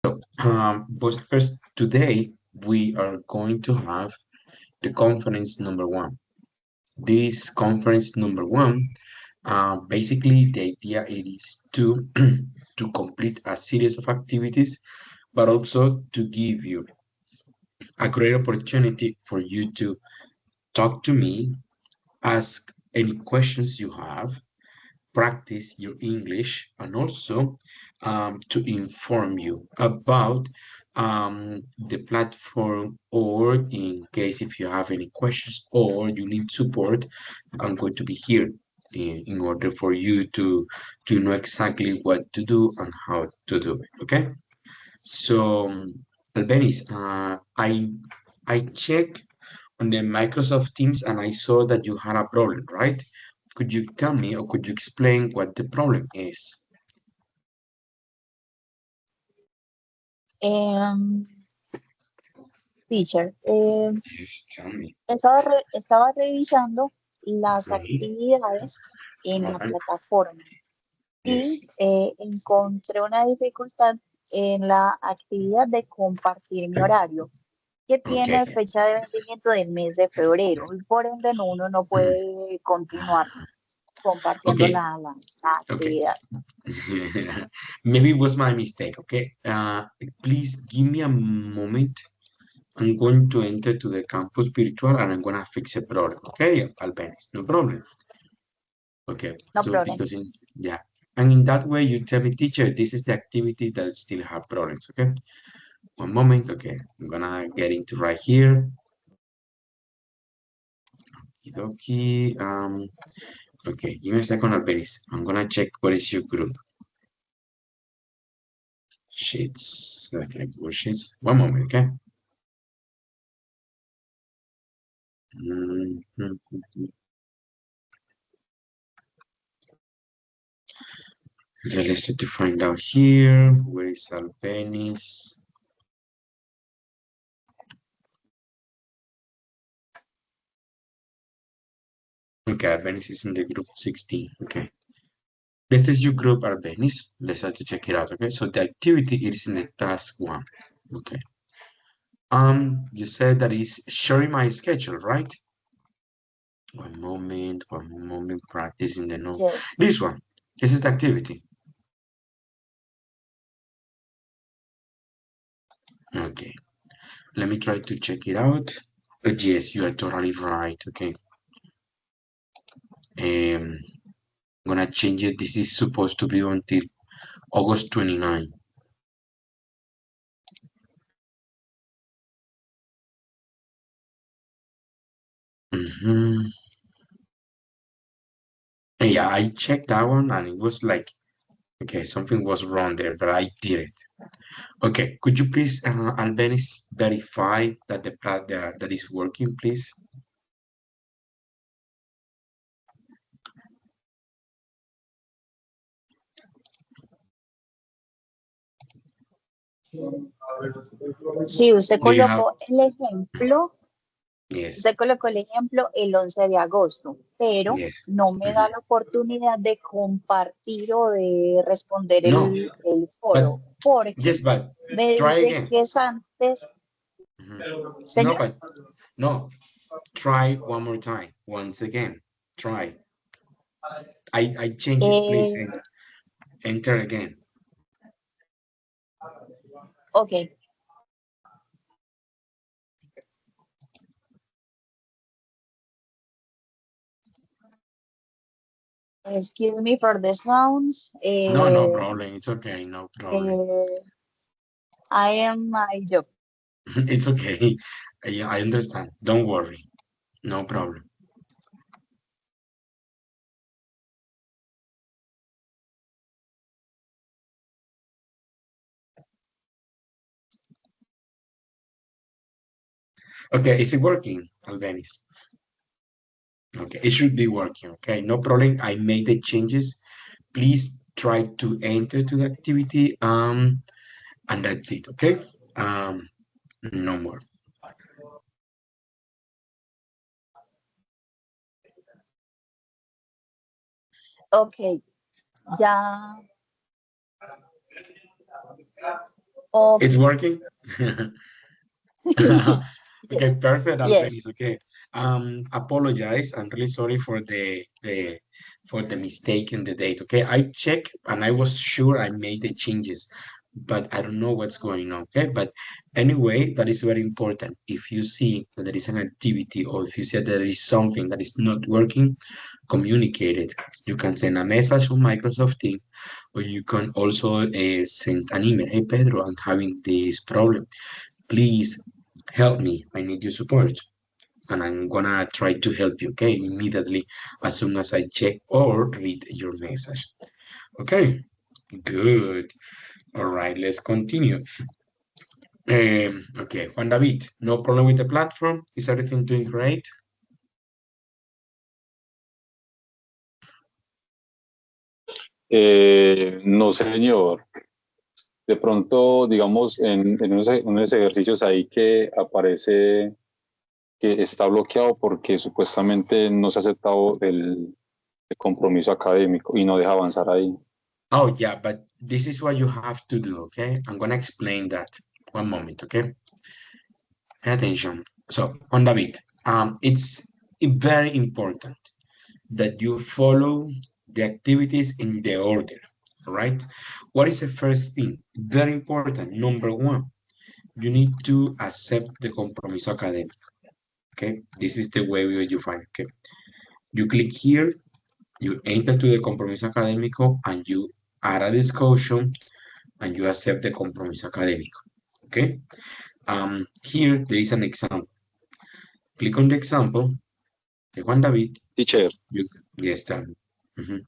But first, today we are going to have the conference number one. This conference number one, basically the idea it is to to complete a series of activities, but also to give you a great opportunity for you to talk to me, ask any questions you have, practice your English, and also to inform you about the platform, or in case if you have any questions or you need support, I'm going to be here in order for you to know exactly what to do and how to do it. Okay. So, Albeniz, I checked on the Microsoft Teams and I saw that you had a problem, right? Could you tell me or could you explain what the problem is? Em, Teacher, Yes, tell me. estaba revisando las Mhm. actividades en All la right. plataforma y Yes. encontré una dificultad en la actividad de compartir mi horario, que Okay. tiene fecha de vencimiento del mes de febrero y por ende uno no puede continuar compartiendo Okay. la Okay. actividad. Maybe it was my mistake. Okay. Please give me a moment. I'm going to enter to the campus virtual and I'm gonna fix a problem. Okay, Albenis, no problem. Okay, No so problem. because in yeah, and in that way you tell me, teacher, this is the activity that still have problems. Okay, one moment. Okay, I'm gonna get into right here. Okie okay, give me a second, Alberis. I'm gonna check what is your group. Sheets. Okay, Google Sheets. One moment, okay? Mhm. Okay, let's try to find out here. Where is Albenis? Okay, Albenis is in the group 16. Okay. This is your group, Albenis. Let's try to check it out. Okay, so the activity is in the task one. Okay. You said that is sharing my schedule, right? One moment, practicing the note. Yes. This one. This is the activity. Okay. Let me try to check it out. But yes, you are totally right. Okay. I'm gonna change it. This is supposed to be until August 29. Mm-hmm. And yeah, I checked that one and it was like, okay, something was wrong there, but I did it. Okay, could you please, Albenis, verify that that is working, please? Sí, Do you have? Yes, usted colocó el ejemplo el 11 de agosto, pero yes. no me da Mhm. la oportunidad de compartir o de responder No, el but foro, porque yes, but me try dice again. que es antes, Mhm. No, señor. but no, try one more time. Once again, try. I change it, please, Eh, and enter again. ok, excuse me for the sounds. No, no problem. It's okay. No problem. Eh, I am my job. It's okay. I understand. Don't worry. No problem. Okay, is it working, Albenis? Okay, it should be working. Okay, no problem. I made the changes. Please try to enter to the activity. And that's it. Okay. No more. Ok, ya, It's Okay. working? Okay, Yes. perfect, Yes. Alpenis. Okay. Apologize. I'm really sorry for the mistake in the date. Okay. I checked and I was sure I made the changes, but I don't know what's going on. Okay. But anyway, that is very important. If you see that there is an activity or if you see that there is something that is not working, communicate it. You can send a message on Microsoft Teams, or you can also send an email. Hey, Pedro, I'm having this problem. Please help me. I need your support. And I'm gonna try to help you, okay? Immediately as soon as I check or read your message. Okay, good. All right, let's continue. Okay, Juan David, no problem with the platform. Is everything doing great? No, señor. De pronto, digamos, en unos ejercicios ahí que aparece que está bloqueado porque supuestamente no se ha aceptado el compromiso académico y no deja avanzar ahí. Oh, yeah, but this is what you have to do, okay? I'm gonna explain that. One moment, okay? Pay attention. So, Juan David, it's very important that you follow the activities in the order, right? What is the first thing? Very important. Number one, you need to accept the compromiso académico. Okay, this is the way you find. Okay, you click here, you enter to the compromiso académico, and you add a discussion, and you accept the compromiso académico. Okay, here there is an example. Click on the example de Juan David. Teacher, You, yes, tell me. Mhm.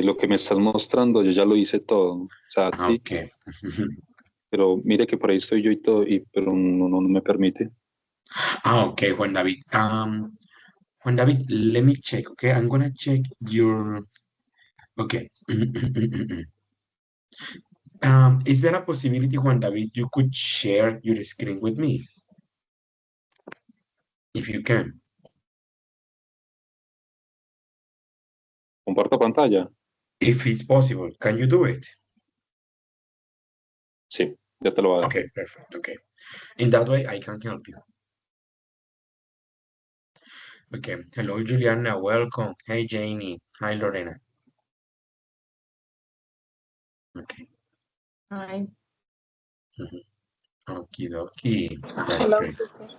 lo que me estás mostrando, yo ya lo hice todo. O sea, sí, Okay. pero mire que por ahí estoy yo y todo, pero no me permite. Okay, Juan David. Juan David, let me check. Okay, I'm gonna check your. Okay. Is there a possibility, Juan David, you could share your screen with me, if you can? Comparto pantalla. If it's possible, can you do it? Sí, ya te lo voy a dar. Okay, perfect. Okay. In that way, I can help you. Okay. Hello, Juliana. Welcome. Hey, Janie. Hi, Lorena. Okay. Hi. Mhm. Okie dokie. That's Hello, great. teacher.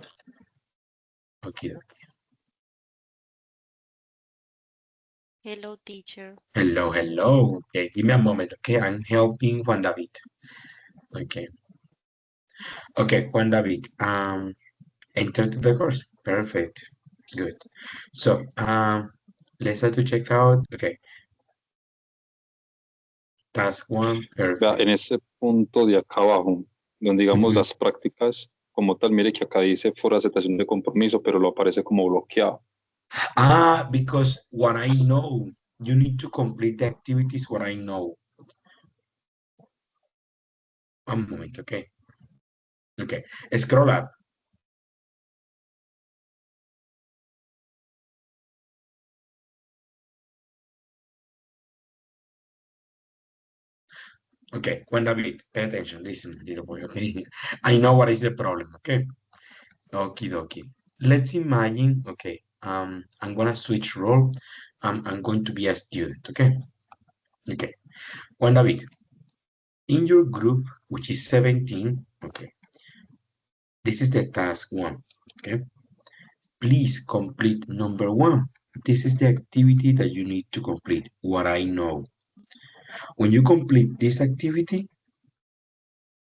Okie dokie. Hello, teacher. Hello, hello. Okay, give me a moment. Okay, I'm helping Juan David. Okay. Okay, Juan David. Enter to the course. Perfect. Good. So, let's have to check out. Okay. Task one. Vea, Perfect. en este punto de acá abajo, donde digamos Mhm. las prácticas, como tal, mire que acá dice por aceptación de compromiso, pero lo aparece como bloqueado. Because what I know, you need to complete the activities what I know. One moment, okay. Okay. Scroll up. Okay, Juan David, pay attention. Listen, little boy, okay? I know what is the problem, okay? Okie dokie. Let's imagine, okay, I'm gonna switch role. I'm going to be a student, okay? Okay. Juan David, in your group, which is 17, okay, this is the task one, okay? Please complete number one. This is the activity that you need to complete, what I know. When you complete this activity,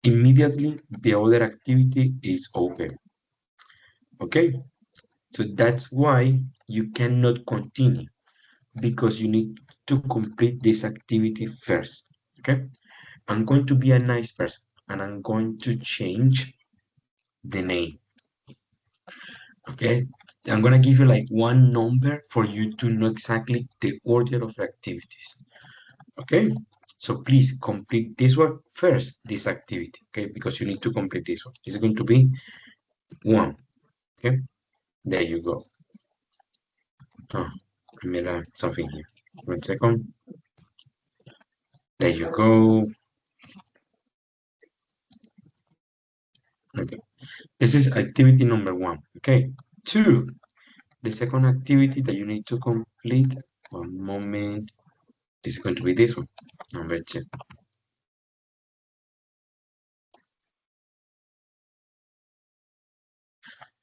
immediately the other activity is open, okay? So that's why you cannot continue because you need to complete this activity first, okay? I'm going to be a nice person and I'm going to change the name. Okay, I'm gonna give you like one number for you to know exactly the order of activities. Okay, so please complete this one first, this activity, okay, because you need to complete this one. It's going to be one. Okay, there you go. Oh, I made something here. 1 second. There you go. Okay, this is activity number 1. Okay, 2, the second activity that you need to complete. One moment, this is going to be this one, number 2.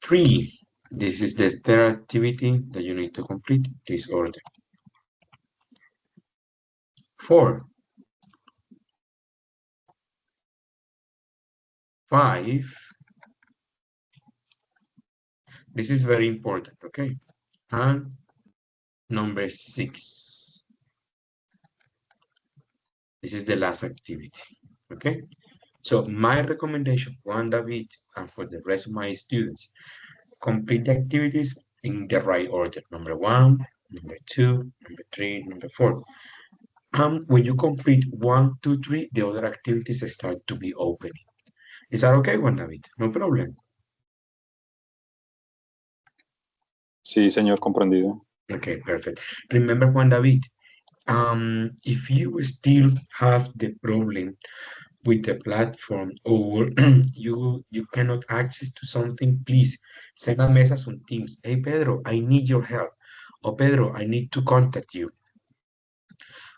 3, this is the third activity that you need to complete this order. 4, 5, this is very important, okay? And number 6, this is the last activity, okay? So my recommendation, Juan David, and for the rest of my students, complete the activities in the right order. Number 1, number 2, number 3, number 4. When you complete 1, 2, 3, the other activities start to be opening. Is that okay, Juan David? No problem. Sí, señor, comprendido. Okay, perfect. Remember, Juan David, if you still have the problem with the platform or you cannot access to something, please send a message on Teams. Hey, Pedro, I need your help. Or Pedro, I need to contact you.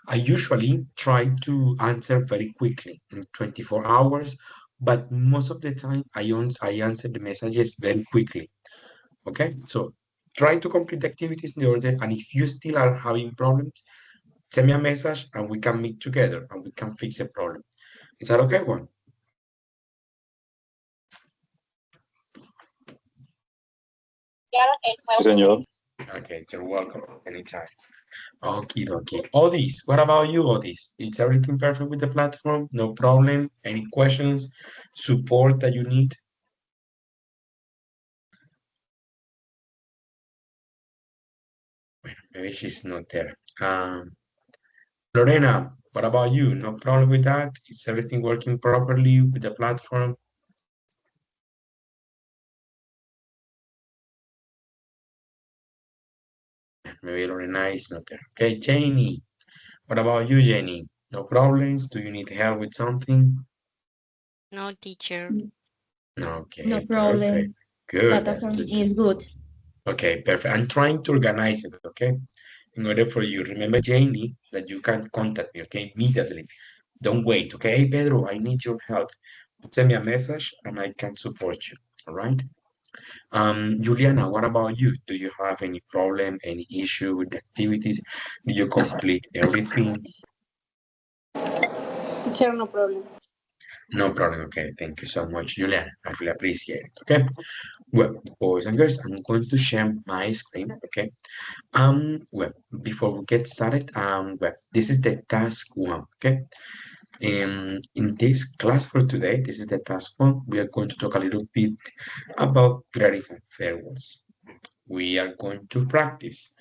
I usually try to answer very quickly in 24 hours, but most of the time I answer the messages very quickly. Okay, so try to complete the activities in the order, and if you still are having problems, send me a message and we can meet together and we can fix the problem. Is that okay, Juan? Sí, señor. Okay, you're welcome anytime. Okie dokie. Odis, what about you, Odis? Is everything perfect with the platform? No problem? Any questions? Support that you need? Well, maybe she's not there. Lorena, what about you? No problem with that? Is everything working properly with the platform? Maybe Lorena is not there. Okay, Janie, what about you, Jenny? No problems? Do you need help with something? No, teacher. Okay, No perfect. problem. Good, that's Platform good. is good. Okay, perfect. I'm trying to organize it, okay? In order for you, remember, Janie, that you can contact me, okay, immediately. Don't wait, okay? Hey, Pedro, I need your help. Send me a message and I can support you, all right? Juliana, what about you? Do you have any problem, any issue with the activities? Do you complete everything? Teacher, no problem. No problem, okay. Thank you so much, Juliana. I really appreciate it, okay? Well, boys and girls, I'm going to share my screen, okay? Well, before we get started, well, this is the task 1, okay? In this class for today, this is the task 1. We are going to talk a little bit about greetings and farewells. We are going to practice.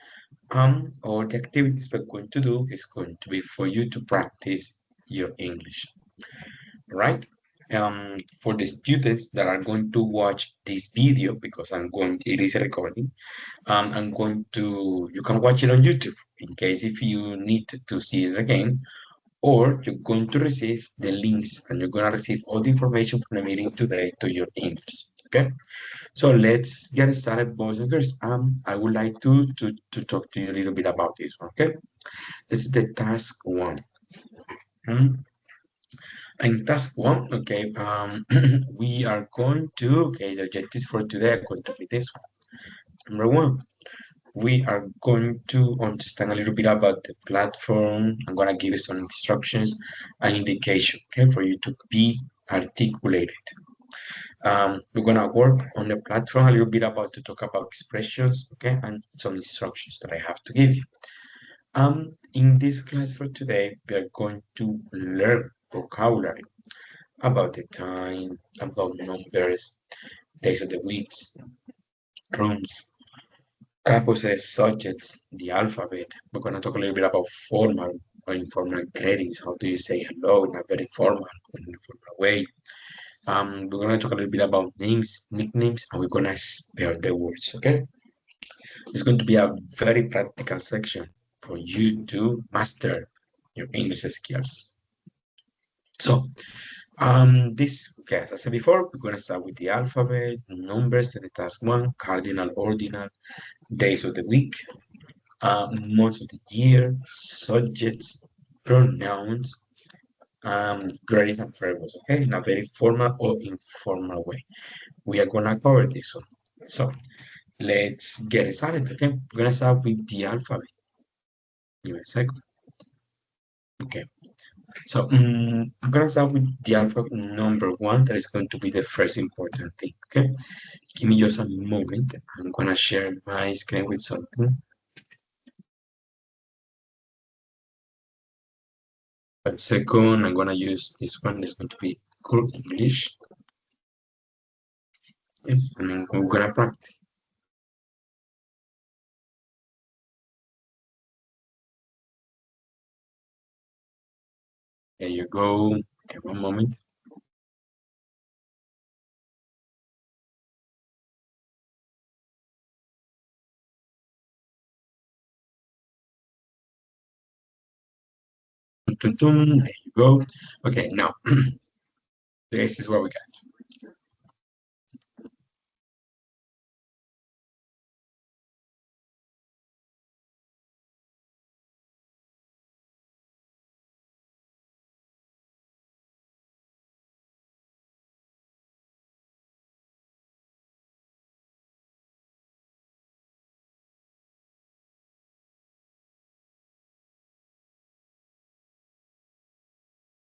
All the activities we're going to do is going to be for you to practice your English, right? For the students that are going to watch this video, because it is a recording, I'm going to, you can watch it on YouTube in case if you need to see it again, or you're going to receive the links and you're going to receive all the information from the meeting today to your inbox. Okay, so let's get started, boys and girls. I would like to talk to you a little bit about this one. Okay, this is the task 1. In task 1, okay, we are going to, okay, the objectives for today are going to be this one. Number 1, we are going to understand a little bit about the platform. I'm going to give you some instructions and indication, okay, for you to be articulated. We're going to work on the platform a little bit about to talk about expressions, okay, and some instructions that I have to give you. In this class for today, we are going to learn vocabulary about the time, about numbers, days of the weeks, rooms, campuses, subjects, the alphabet. We're going to talk a little bit about formal or informal greetings. How do you say hello in a very formal or informal way? We're going to talk a little bit about names, nicknames, and we're going to spell the words, okay? It's going to be a very practical section for you to master your English skills. So, Okay, as I said before, we're gonna start with the alphabet, numbers, the task one, cardinal, ordinal, days of the week, months of the year, subjects, pronouns, grades and verbs, okay, in a very formal or informal way. We are gonna cover this one. So let's get started, okay? We're gonna start with the alphabet. Give me a second. Okay. So I'm gonna start with the alphabet number one. That is going to be the first important thing. Okay, give me just a moment. I'm gonna share my screen with something. 1 second. I'm gonna use this one. It's going to be cool English. Okay, and we're gonna practice. There you go. Okay, one moment. There you go. Okay, now this is what we got.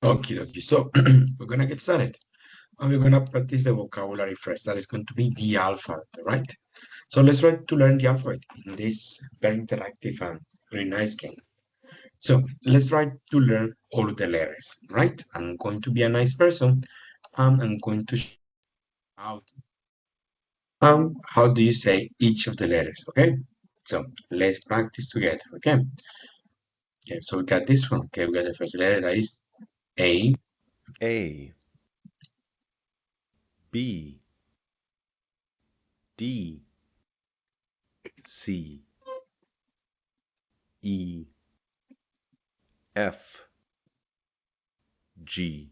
Okay, okay. So we're gonna get started. And we're gonna practice the vocabulary first. That is going to be the alphabet, right? So let's try to learn the alphabet in this very interactive and very nice game. So let's try to learn all the letters, right? I'm going to be a nice person. I'm going to show out how do you say each of the letters, okay? So let's practice together, okay? Okay, so we got this one. Okay, we got the first letter that is A, A B D C E F G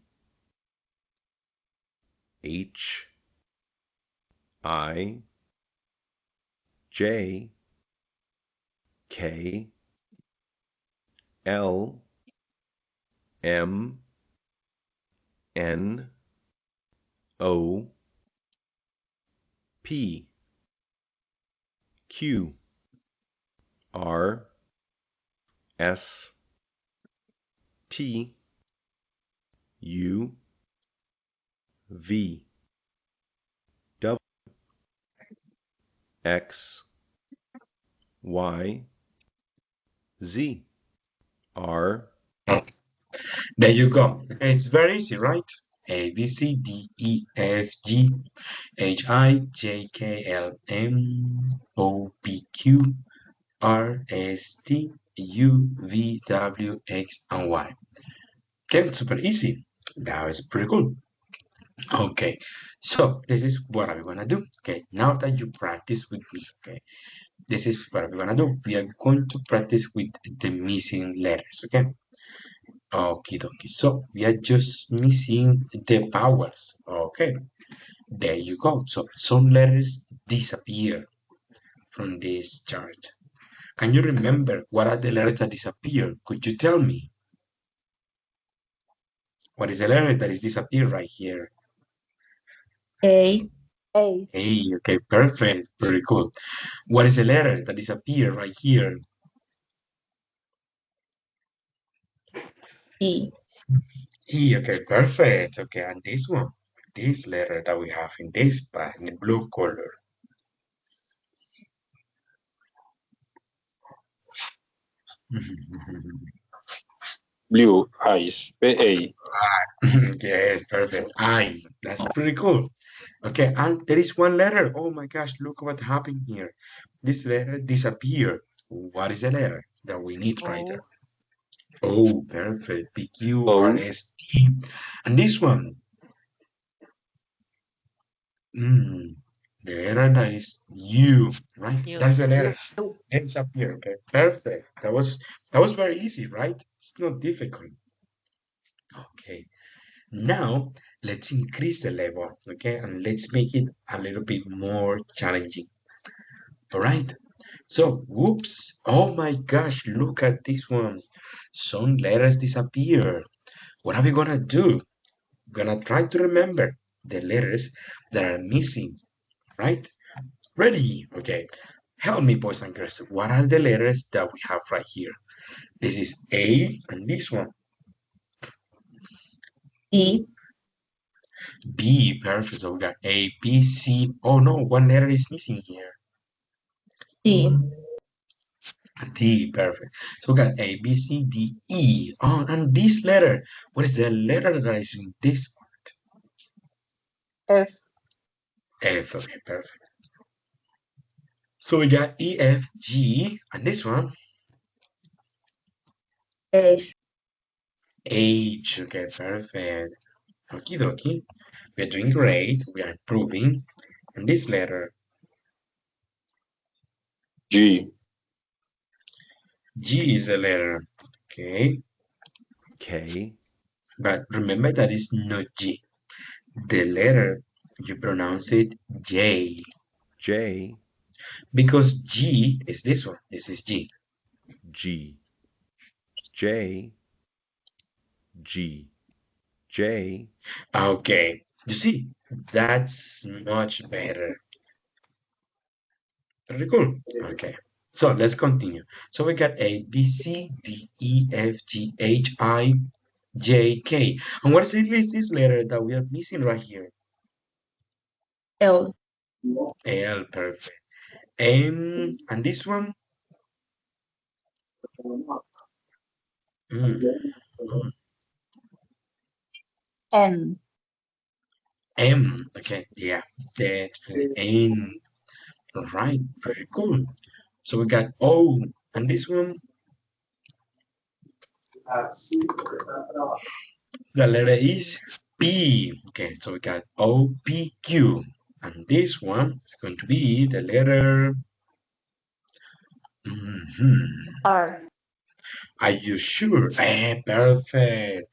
H I J K L M N O P Q R S T U V W X Y Z R there you go. It's very easy, right? A, B, C, D, E, F, G, H, I, J, K, L, M, O, P, Q, R, S, T, U, V, W, X, and Y. Okay, super easy. That was pretty cool. Okay, so this is what I'm gonna do. Okay, now that you practice with me, okay, this is what we're gonna do. We are going to practice with the missing letters, okay? Okie dokie. So we are just missing the vowels. Okay, there you go. So some letters disappear from this chart. Can you remember what are the letters that disappear? Could you tell me? What is the letter that is disappear right here? A, A, Hey, okay, perfect. Very cool. What is the letter that disappear right here? E, E, okay, perfect. Okay, and this one, this letter that we have in this part, in the blue color. Blue eyes. PA. Yes, perfect. I. That's pretty cool. Okay, and there is one letter. Oh my gosh, look what happened here. This letter disappeared. What is the letter that we need right there? O, Oh, perfect. O. PQRST. And this one, mm, the letter that is U, right? You. That's the letter. U, It disappeared. Okay, perfect. That was very easy, right? It's not difficult. Okay. Now, let's increase the level, okay? And let's make it a little bit more challenging. All right. So, whoops. Oh my gosh, look at this one. Some letters disappear. What are we gonna do? Gonna try to remember the letters that are missing, right? Ready? Okay. Help me, boys and girls. What are the letters that we have right here? This is A and this one. E, B, perfect. So we got A, B, C. Oh no, one letter is missing here. D, D, perfect. So we got A, B, C, D, E. Oh, and this letter. What is the letter that is in this part? F, F, okay, perfect. So we got E, F, G, and this one, H, H, okay, perfect. Okie dokie. We're doing great. We are improving. And this letter, G, G is a letter, okay? K, But remember that it's not G. The letter, you pronounce it J. J, Because G is this one. This is G. G, J, G, J, Okay. You see, that's much better. Very cool. Okay. So let's continue. So we got A, B, C, D, E, F, G, H, I, J, K. And what is this letter that we are missing right here? L, L, perfect. M, and this one? Mm, mm, N, M, okay, yeah, that's N. All right, very cool. So we got O, and this one? The letter is P. Okay, so we got O, P, Q. And this one is going to be the letter. R, Are you sure? Perfect.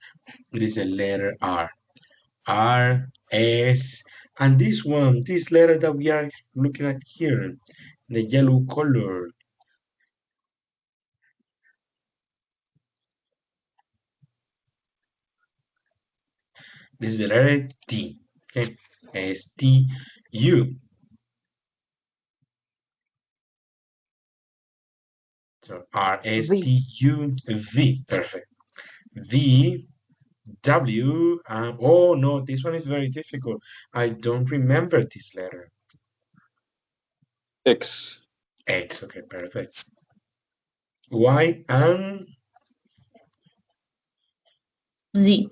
It is the letter R. R, S. And this one, this letter that we are looking at here, the yellow color. This is the letter T. Okay, S, T, U. So R, S, V, T, U, V. Perfect. V, W. Oh no, this one is very difficult. I don't remember this letter. X, X. Okay, perfect. Y and Z,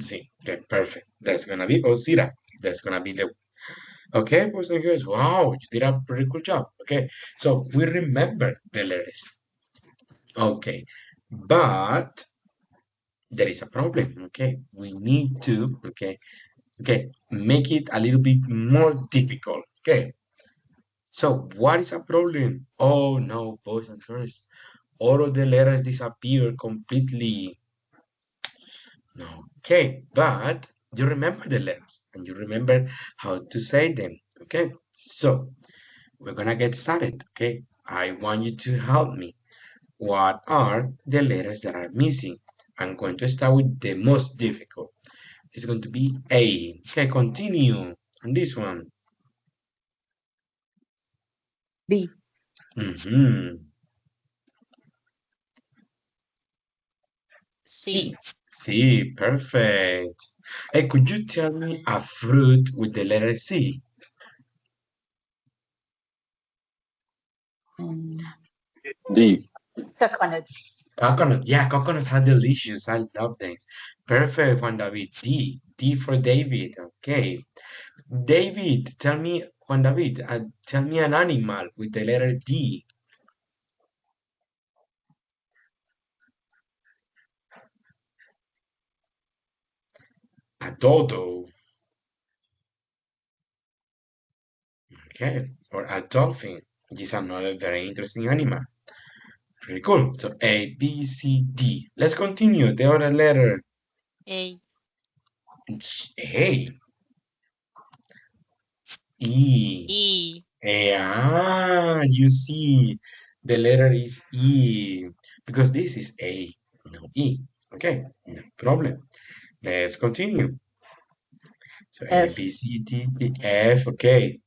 Z. Okay, perfect. That's gonna be Ozira. That's gonna be the. Okay, boys and girls. Wow, you did a pretty good job. Okay, so we remember the letters. Okay, but there is a problem. Okay, we need to. Okay, make it a little bit more difficult. Okay, so what is a problem? Oh no, boys and girls, all of the letters disappear completely. Okay, but you remember the letters and you remember how to say them. Okay, so we're gonna get started. Okay, I want you to help me. What are the letters that are missing? I'm going to start with the most difficult. It's going to be A. Okay, continue on this one. B, Mhm. C. C, perfect. Hey, could you tell me a fruit with the letter C? mm, D, coconut, Coconut. Yeah, coconuts are delicious. I love them. Perfect, Juan David. D. D for David. Okay. David, tell me, Juan David, tell me an animal with the letter D. A dodo. Okay. Or a dolphin, which is another very interesting animal. Very cool. So A, B, C, D. Let's continue. The other letter. A. It's A. E. E. You see, the letter is E because this is A, no E. Okay, no problem. Let's continue. So A, F. B, C, D, E, F. Okay.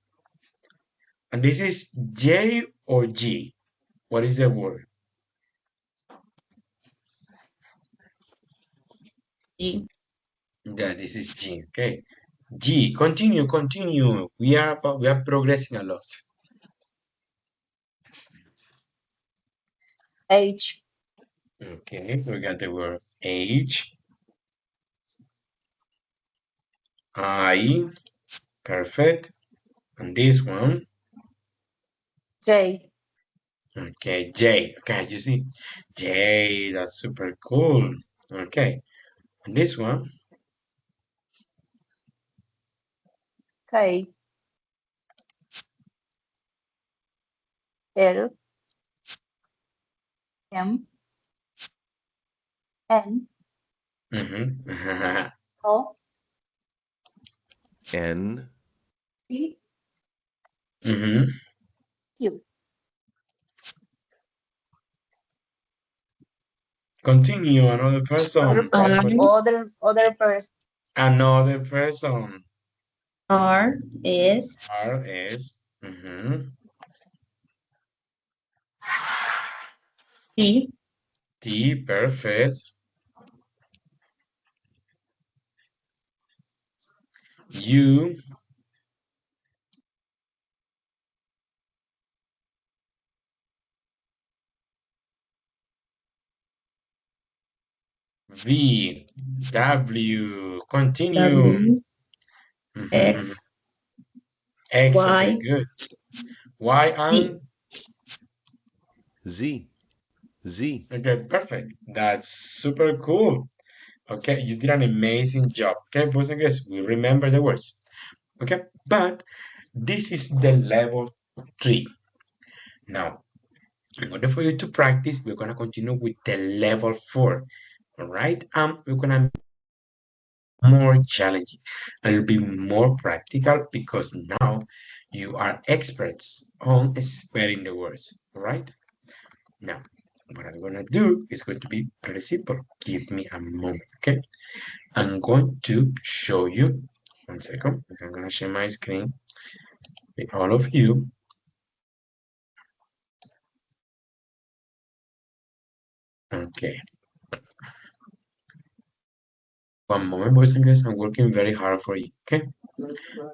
And this is J or G. What is the word? G. Yeah, this is G. Okay. G. Continue, continue. We are progressing a lot. H. Okay, we got the word H. I. Perfect. And this one. J. Okay, J. Okay, you see, J, that's super cool. Okay, and this one, K. L. M. N. mm-hmm. O. N, P. mm-hmm. Q. Continue, another person. Other person. Another person. R. S. R, S, mm-hmm. T. T, perfect. U, V, W, continue. W. Mhm. X. X, okay, Y. good. Y and, Z, Z. okay, perfect. That's super cool. Okay, you did an amazing job. Okay, boys and girls, we remember the words. Okay, but this is the level 3. Now, in order for you to practice, we're gonna continue with the level 4. All right, we're gonna more challenging, a little bit more practical because now you are experts on spelling the words. All right. Now, what I'm gonna do is going to be pretty simple. Give me a moment, okay? I'm going to show you. One second. I'm gonna share my screen with all of you. Okay. One moment, boys and girls. I'm working very hard for you. Okay.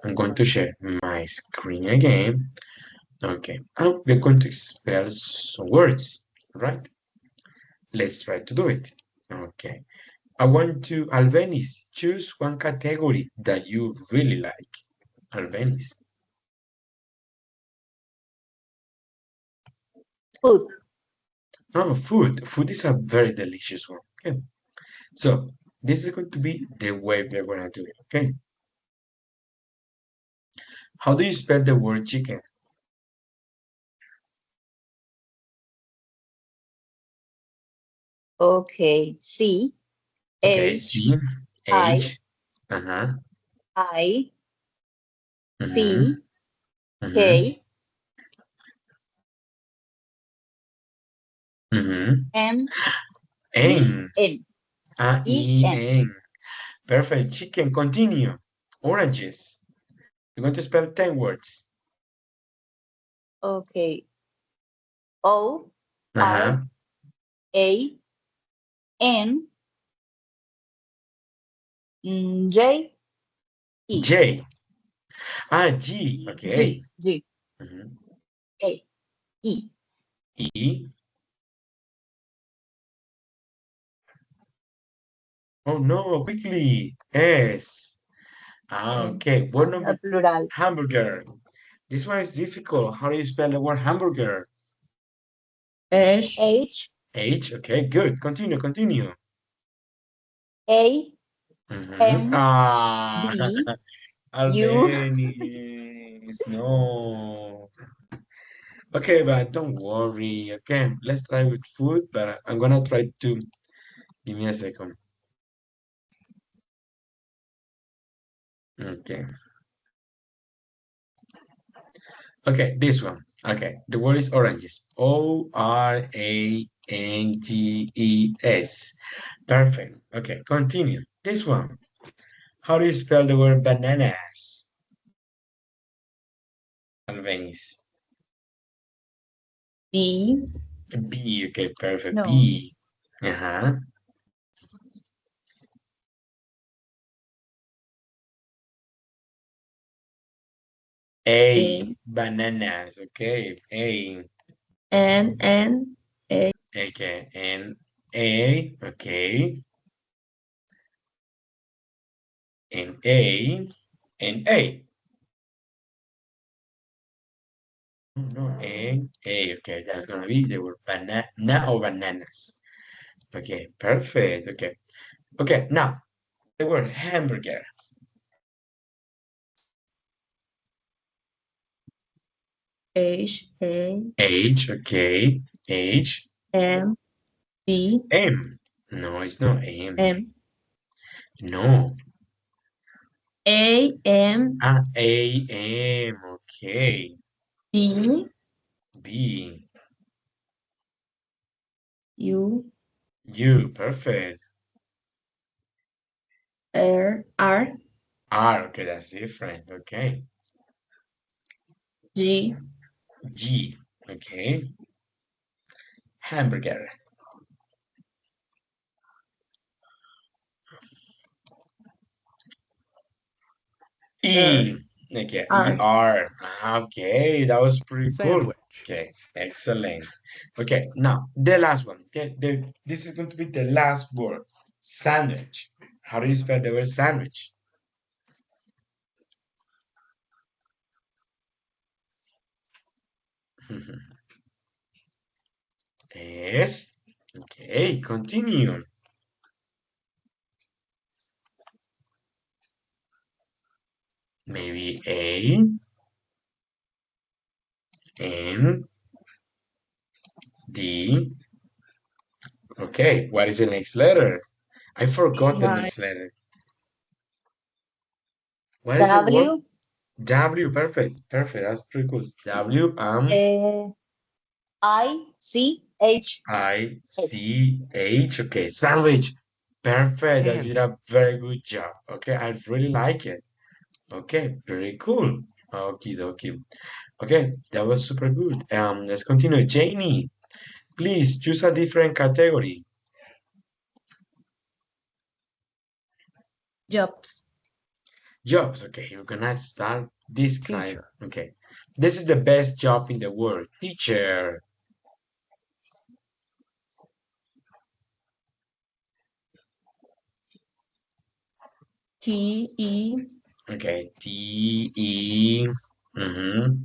I'm going to share my screen again. Okay. And we're going to spell some words. Right? Let's try to do it. Okay. I want to, Alvenis, choose one category that you really like. Alvenis. Food. Oh, food. Food is a very delicious one. Okay. So this is going to be the way we're going to do it. Okay. How do you spell the word chicken? Okay. C. Okay. H. C, I. H. Uh-huh. I. Mm-hmm. C. Mm-hmm. K. Mm-hmm. M. E. N. N. E. N. A-E-N. Perfect. Chicken. Continue. Oranges. You're going to spell 10 words. Okay. O. R. Uh-huh. A. N. J. E. J. Ah, G. Okay. G. G. Mhm. A. E. E. Oh no, quickly. S. Ah, okay. Word number Plural. hamburger. This one is difficult. How do you spell the word hamburger? H. H. H. Okay, good. Continue, continue. A. Mhm. M. Ah, B. U. Albenies. No. Okay, but don't worry. Okay, let's try with food, but I'm gonna try to give me a second. Okay. Okay, this one. Okay, the word is oranges. Oranges. Perfect. Okay, continue. This one. How do you spell the word bananas? Albeniz. B, B. Okay, perfect. No. B. Uh-huh. A. A. Bananas. Okay. A. N, A, Okay. And A. Okay. And A. And A. No, A. Okay, that's gonna be the word banana or bananas. Okay, perfect. Okay. Okay, now the word hamburger. H, A, H. Okay. H. M, D, M. No, it's not M. M, No. A, M, Ah, A. M. Okay. B, B. U, U. Perfect. R, R, R. Okay, that's different. Okay. G, G. Okay. Hamburger. R, E. Okay, R. ER. Okay, that was pretty cool. Sandwich. Okay, excellent. Okay, now the last one. Okay, this is going to be the last word. Sandwich. How do you spell the word sandwich? Yes. Okay, continue. Maybe A, N, D. Okay, what is the next letter? I forgot the Y. next letter. What is the word? W, W, perfect, perfect. That's pretty cool. W, I, C, H, I, S. C, H. Okay, sandwich. Perfect. You did Candy. a very good job. Okay, I really like it. Okay, very cool. Okie dokie. Okay, that was super good. Let's continue. Janie, please choose a different category. Jobs. Jobs. Okay, you're gonna start describe. Teacher. Okay, this is the best job in the world. Teacher. T, E, Okay, T E. Mm-hmm.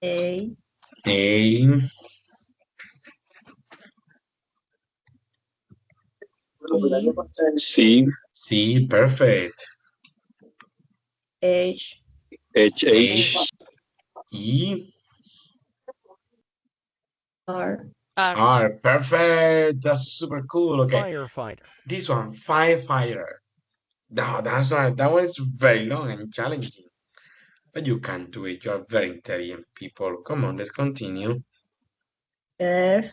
A, A. C, C, C. Perfect. H, H, H, H. E. R, R. R. Perfect. That's super cool. Okay, Firefighter. this one, firefighter. No, that's right. That was very long and challenging. But you can do it. You are very intelligent people. Come on, let's continue. F,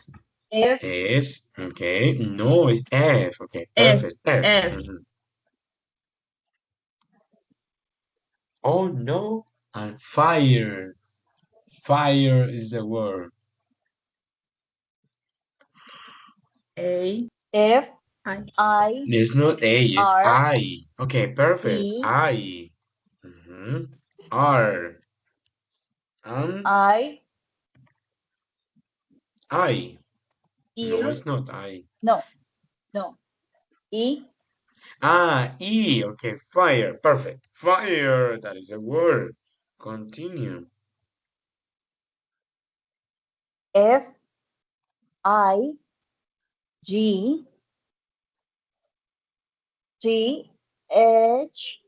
F, S. Okay. No, it's F. Okay, F, perfect. F. F, Oh no. And fire. Fire is the word. A, F, I, I, It's not A, it's R, I. Okay, perfect. E, I. R. And I, I. No, ear, it's not I. no, no, E, Ah, E. Okay, fire. Perfect. Fire. That is a word. Continue. F, I, G, G, H,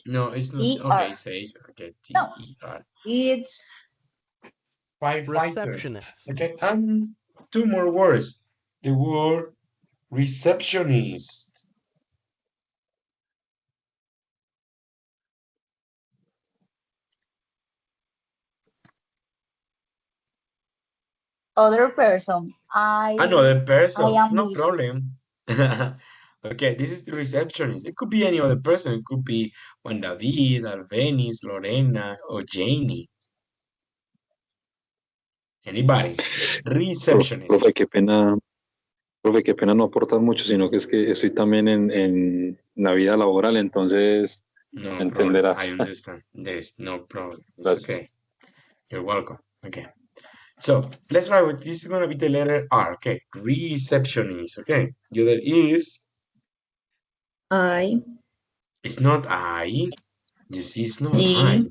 No, it's not. E, Okay, R. it's H. Okay, No, T-E-R. it's Firefighter. Receptionist. Okay, and two more words. The word receptionist. Other person. Another I person, am no Lisa. problem. Okay, this is the receptionist. It could be any other person. It could be Juan David, Alvenis, Lorena, or Janie. Anybody. Receptionist. Profe, qué pena no aportar mucho, sino que es que estoy también en la vida laboral, entonces No me problem. I entenderás. understand. There's no problem. It's Gracias. okay. You're welcome. Okay. So let's try with this is gonna be the letter R. Okay. Receptionist. Okay. The other is I, it's not I. You see, it's not I. G,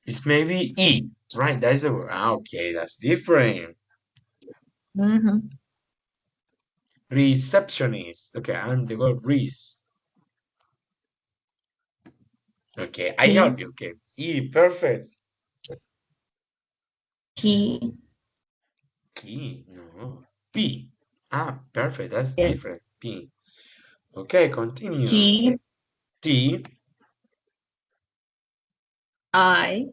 It's maybe E. Right. That's the word. Okay, that's different. mhm, Receptionist. Okay, and the word res. Okay, I E, help you. Okay. E, perfect. Key, Key. No. P. Ah, perfect. That's yeah, different. P. Okay, continue. T, T. I,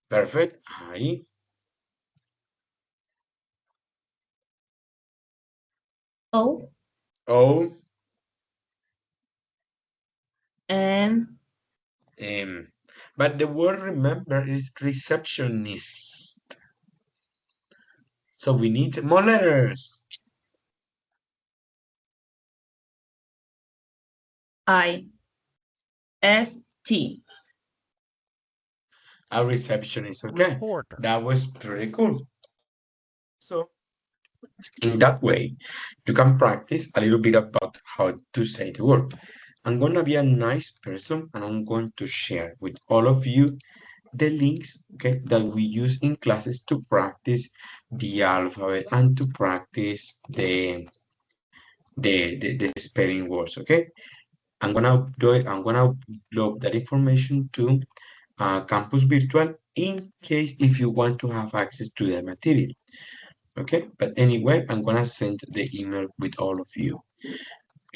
Perfect. I. O, O. M, M. But the word remember is receptionist. So we need more letters. I, S, T. A receptionist. Okay. Reporter. That was pretty cool. So in that way, you can practice a little bit about how to say the word. I'm going to be a nice person and I'm going to share with all of you the links, okay, that we use in classes to practice the alphabet and to practice the spelling words, okay? I'm gonna do it, I'm gonna upload that information to Campus Virtual in case if you want to have access to the material. Okay, but anyway, I'm gonna send the email with all of you.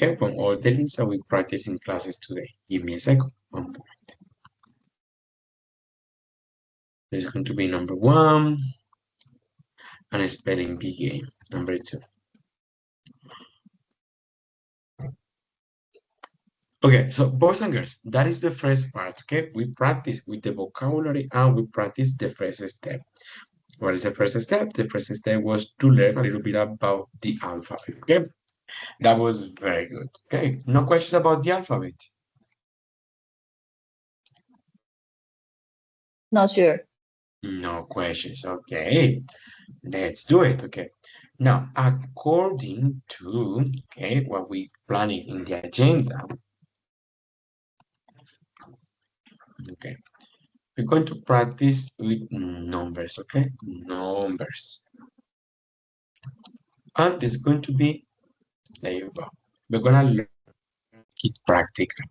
Okay, from all the links that we practice in classes today. Give me a second. One moment. There's going to be number 1 and a spelling bee game. Number 2. Okay, so boys and girls, that is the first part. Okay, we practice with the vocabulary and we practice the first step. What is the first step? The first step was to learn a little bit about the alphabet. Okay, that was very good. Okay, no questions about the alphabet. Not sure. No questions. Okay, let's do it. Okay, now according to okay what we planning in the agenda. Okay, we're going to practice with numbers. Okay, numbers, and it's going to be there. You go. We're gonna learn it practical.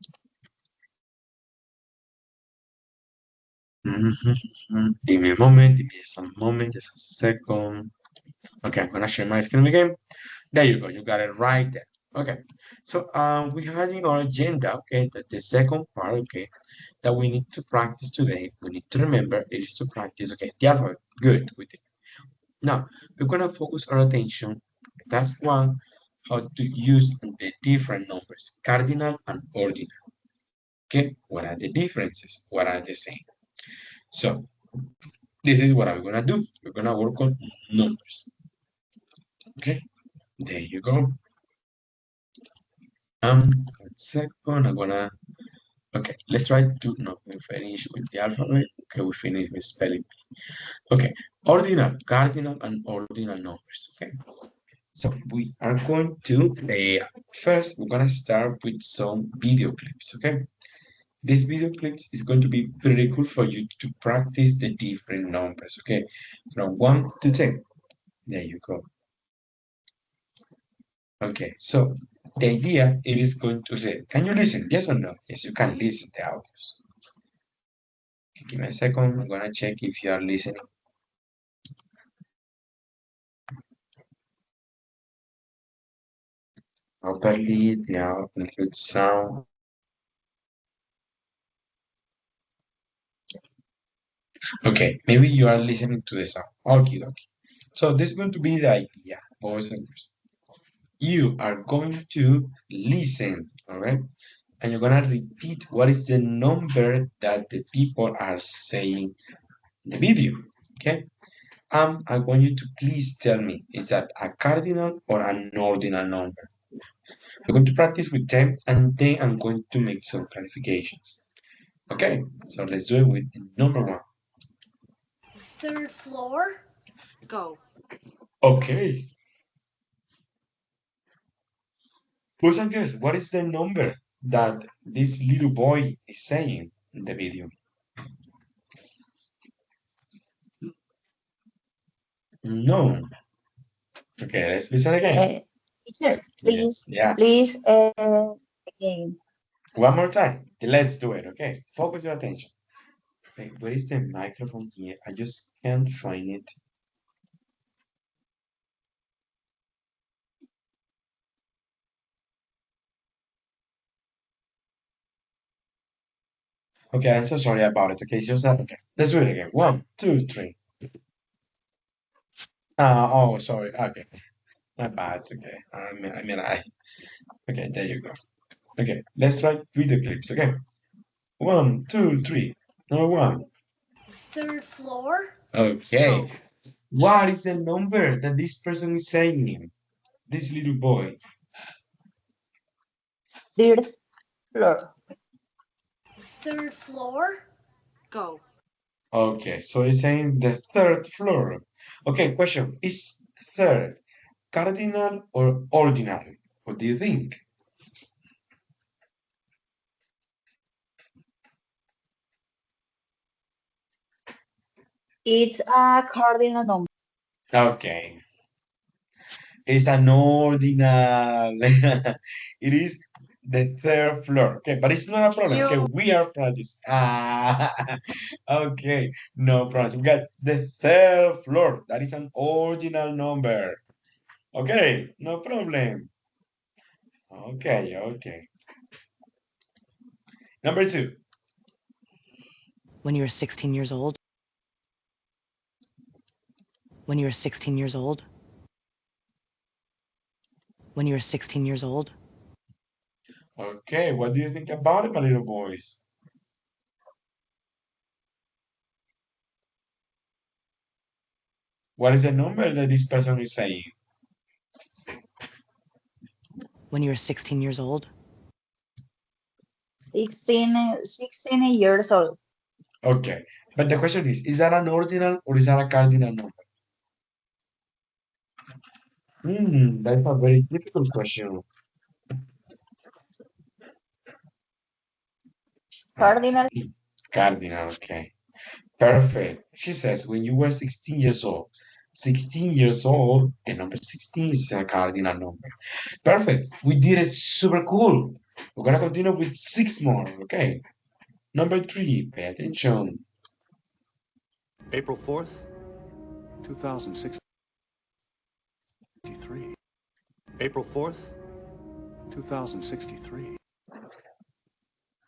Give me a moment. Give me some moment. Just a second. Okay, I'm gonna share my screen again. There you go. You got it right there. Okay. So we had in our agenda, okay, that the second part, okay, that we need to practice today, we need to remember it is to practice, okay, the alphabet. Good with it. Now we're gonna focus our attention. That's one, how to use the different numbers, cardinal and ordinal. Okay, what are the differences? What are the same? So this is what I'm gonna do. We're gonna work on numbers. Okay, there you go. 1 second. I'm gonna. Okay, let's try to no, we finish with the alphabet. Okay, we finish with spelling. Okay, ordinal, cardinal, and ordinal numbers. Okay, so we are going to first. We're gonna start with some video clips. Okay, this video clips is going to be pretty cool for you to practice the different numbers. Okay, from 1 to 10. There you go. Okay, so the idea it is going to say, can you listen? Yes or no? Yes, you can listen the audios. Okay, give me a second. I'm gonna check if you are listening properly. The good sound. Okay, maybe you are listening to the sound. Okay, okay. So this is going to be the idea, boys and girls. You are going to listen, all right? And you're gonna repeat what is the number that the people are saying in the video, okay? I want you to please tell me, is that a cardinal or an ordinal number? We're going to practice with them and then I'm going to make some clarifications. Okay, so let's do it with number one. Third floor. Go. Okay. Boys and girls, what is the number that this little boy is saying in the video? No. Okay, let's listen again. Teacher, Yes, yeah. please, again. One more time. Let's do it, okay? Focus your attention. Wait, where is the microphone here? I just can't find it. Okay, I'm so sorry about it. Okay, it's just that. Okay, let's do it again. 1, 2, 3. Oh, sorry. Okay, my bad. Okay, Okay, there you go. Okay, let's try video clips. Okay, 1, 2, 3. Number one. Third floor. Okay, what is the number that this person is saying? This little boy. Third floor. Third floor. Go. Okay, so he's saying the third floor. Okay, question. Is third cardinal or ordinal? What do you think? It's a cardinal number. Okay, it's an ordinal. It is the third floor. Okay, but it's not a problem. Okay, You. we are practicing. Okay, no problem. We got the third floor. That is an ordinal number. Okay, no problem. Okay, okay. Number two. When you were 16 years old? When you were 16 years old? When you were 16 years old? Okay, what do you think about it, my little boys? What is the number that this person is saying? When you were 16 years old? 16 years old. Okay, but the question is that an ordinal or is that a cardinal number? That's a very difficult question. Cardinal. Cardinal, okay. Perfect. She says when you were 16 years old. 16 years old, the number 16 is a cardinal number. Perfect. We did it super cool. We're gonna continue with six more, okay? Number three, pay attention. April 4th, 2063. April 4th, 2063.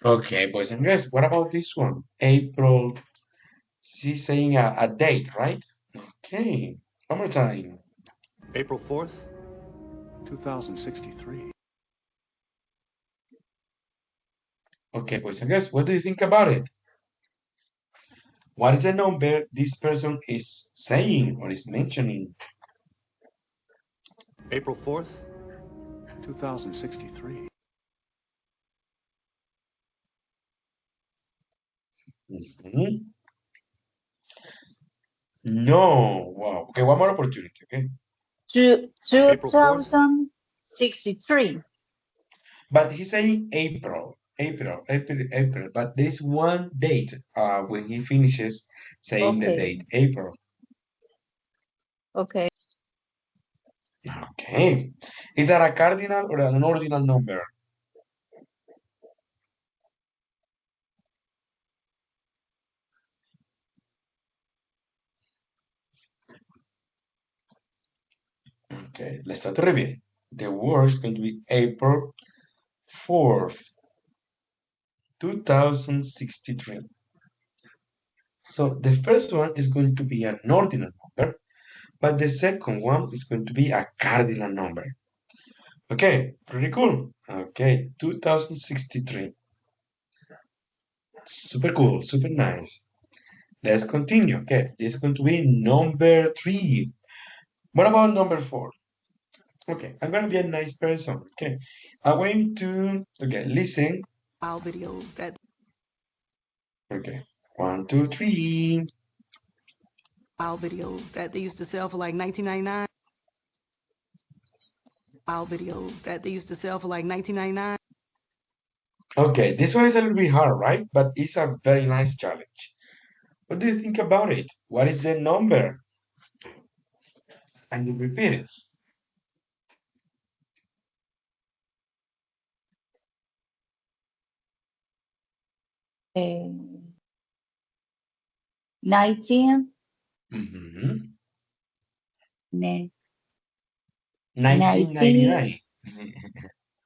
Okay, boys and girls, what about this one? April, she's saying a date, right? Okay, one more time. April 4th, 2063. Okay, boys and girls, what do you think about it? What is the number this person is saying or is mentioning? April 4th, 2063. Mhm. No, wow. Okay, one more opportunity, okay? April 4th. 2063. But he's saying April, but there's one date when he finishes saying the Okay. date, April. Okay. Okay. Is that a cardinal or an ordinal number? Okay, let's start to review. The word is going to be April 4th, 2063. So the first one is going to be an ordinal number, but the second one is going to be a cardinal number. Okay, pretty cool. Okay, 2063. Super cool, super nice. Let's continue. Okay, this is going to be number 3. What about number 4? Okay, I'm gonna be a nice person. Okay, I'm going to listen. Wow videos that Okay, 1, 2, 3. wow videos that they used to sell for like 19.99. Wow videos that they used to sell for like 19.99. Okay, this one is a little bit hard, right? But it's a very nice challenge. What do you think about it? What is the number? And you repeat it. Eh, 19, Mhm. ne- 1999.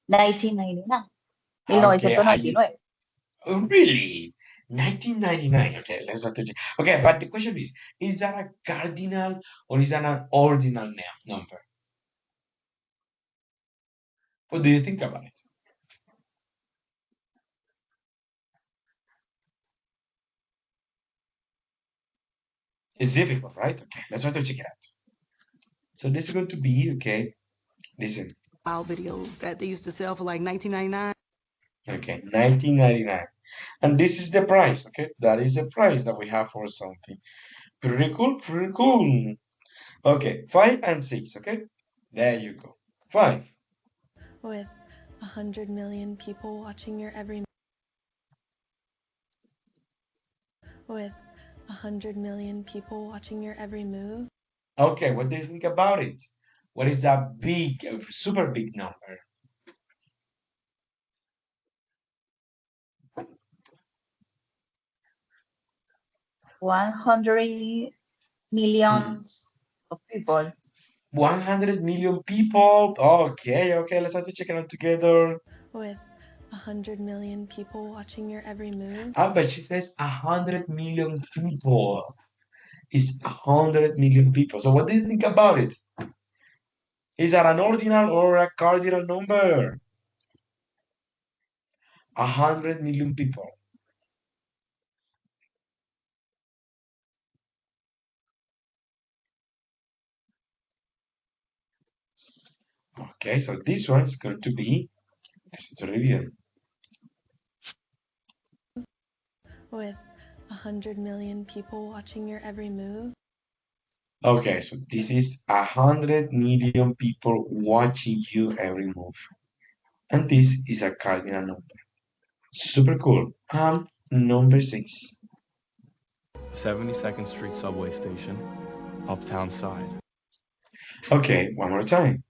1999, Okay, are you 1999. really? 1999. Okay, let's not touch it. Okay, but the question is that a cardinal or is that an ordinal number? What do you think about it? It's difficult, right? Okay, let's try to check it out. So this is going to be, okay, listen. Wow videos that they used to sell for like 19.99. Okay, 1999. And this is the price, okay? That is the price that we have for something. Pretty cool, pretty cool. Okay, 5 and 6, okay? There you go. 5. With 100 million people watching your every with 100 million people watching your every move. Okay, what do you think about it? What is that big, super big number? $100 millions of people. 100 million people. Okay, okay, let's have to check it out together. With 100 million people watching your every move. Ah, but she says 100 million people. It's 100 million people. So what do you think about it? Is that an ordinal or a cardinal number? 100 million people. Okay, so this one is going to be, let's to review. With 100 million people watching your every move. Okay, so this is 100 million people watching you every move. And this is a cardinal number. Super cool. Number 6. 72nd Street subway station, Uptown side. Okay, one more time.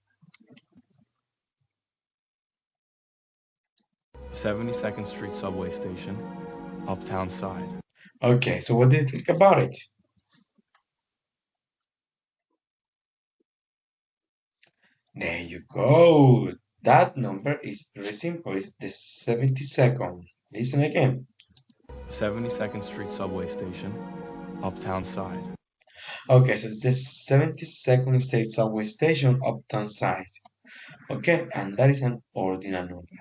72nd Street subway station, Uptown side. Okay, so what do you think about it? There you go. That number is very simple. It's the 72nd. Listen again. 72nd Street subway station, Uptown side. Okay, so it's the 72nd State Subway Station, Uptown side. Okay, and that is an ordinal number.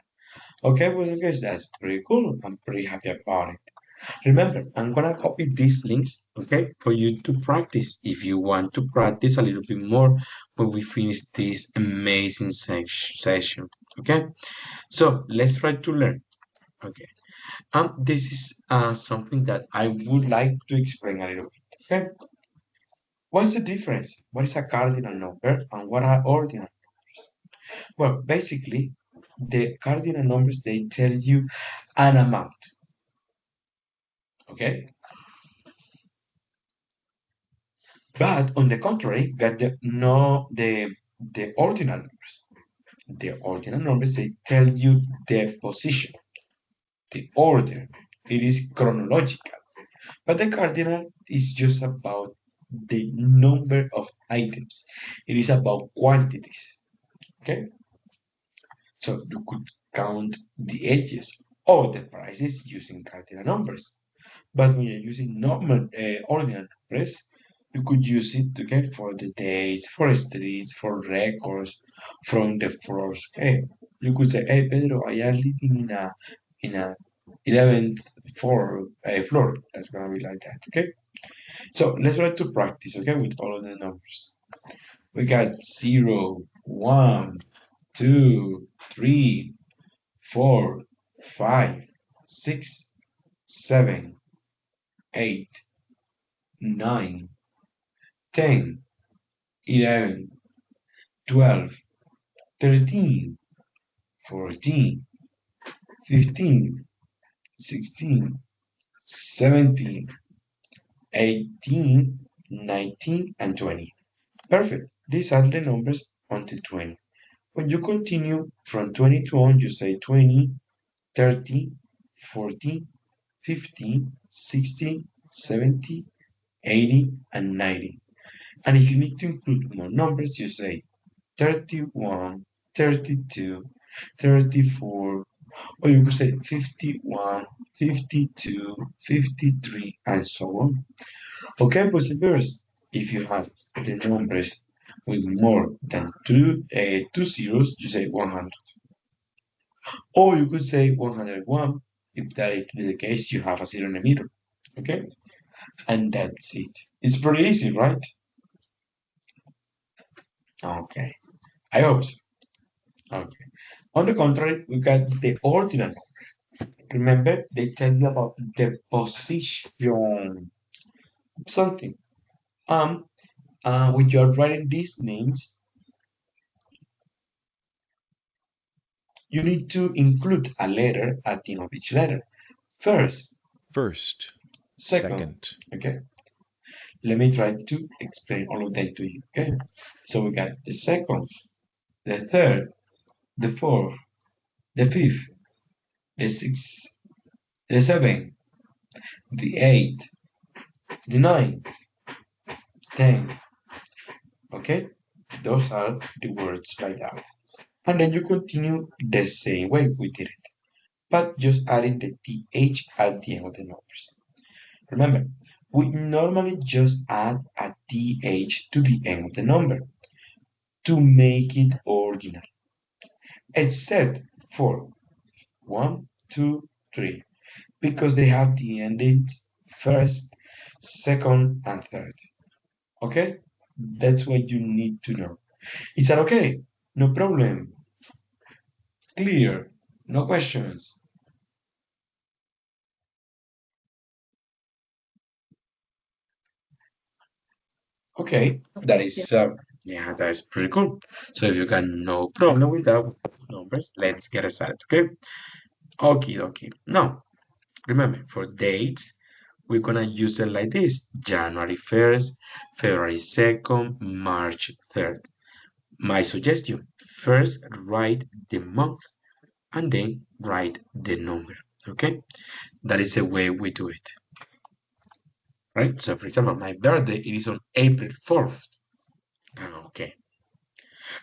Okay, well, guys, that's pretty cool. I'm pretty happy about it. Remember, I'm gonna copy these links, okay, for you to practice if you want to practice a little bit more when we finish this amazing session, okay? So let's try to learn, okay? This is something that I would like to explain a little bit, okay? What's the difference? What is a cardinal number and what are ordinal numbers? Well, basically, the cardinal numbers, they tell you an amount, okay? But on the contrary, got the ordinal numbers. The ordinal numbers, they tell you the position, the order. It is chronological. But the cardinal is just about the number of items. It is about quantities. Okay? So you could count the edges or the prices using cardinal numbers. But when you're using normal ordinal numbers, you could use it, okay, for the dates, for streets, for records, from the floors. Okay, you could say, "Hey Pedro, I am living in a 11th floor." That's gonna be like that. Okay. So let's try to practice. Okay, with all of the numbers. We got 0, 1, 2, 3, 4, 5, 6, 7, 8, 9, 10, 11, 12, 13, 14, 15, 16, 17, 18, 19, and 20. Perfect. These are the numbers until 20. When you continue from 20 to on, you say 20, 30, 40, 50, 60, 70, 80, and 90. And if you need to include more numbers, you say 31, 32, 34, or you could say 51, 52, 53, and so on. Okay, perseverers, if you have the numbers with more than two zeros, you say 100. Or you could say 101. If that is the case, you have a zero in the middle. Okay? And that's it. It's pretty easy, right? Okay. I hope so. Okay. On the contrary, we got the ordinal number. Remember, they tell you about the position something. Um, when you're writing these names, you need to include a letter at the end of each letter. First, First, second. second, Okay. Let me try to explain all of that to you. Okay. So we got the second, the third, the fourth, the fifth, the sixth, the seventh, the eighth, the ninth, 10. Okay. Those are the words right now. And then you continue the same way we did it, but just adding the th at the end of the numbers. Remember, we normally just add a th to the end of the number to make it ordinal, except for 1, 2, 3, because they have the endings first, second, and third. Okay? That's what you need to know. Is that okay? No problem. Clear. No questions. Okay, that is yeah, that is pretty cool. So if you got no problem with that numbers, let's get started. Okay. Okay. Now remember, for dates, we're gonna use it like this: January 1st, February 2nd, March 3rd. My suggestion: first write the month and then write the number. Okay, that is the way we do it. Right? So for example, my birthday it is on April 4th. Okay.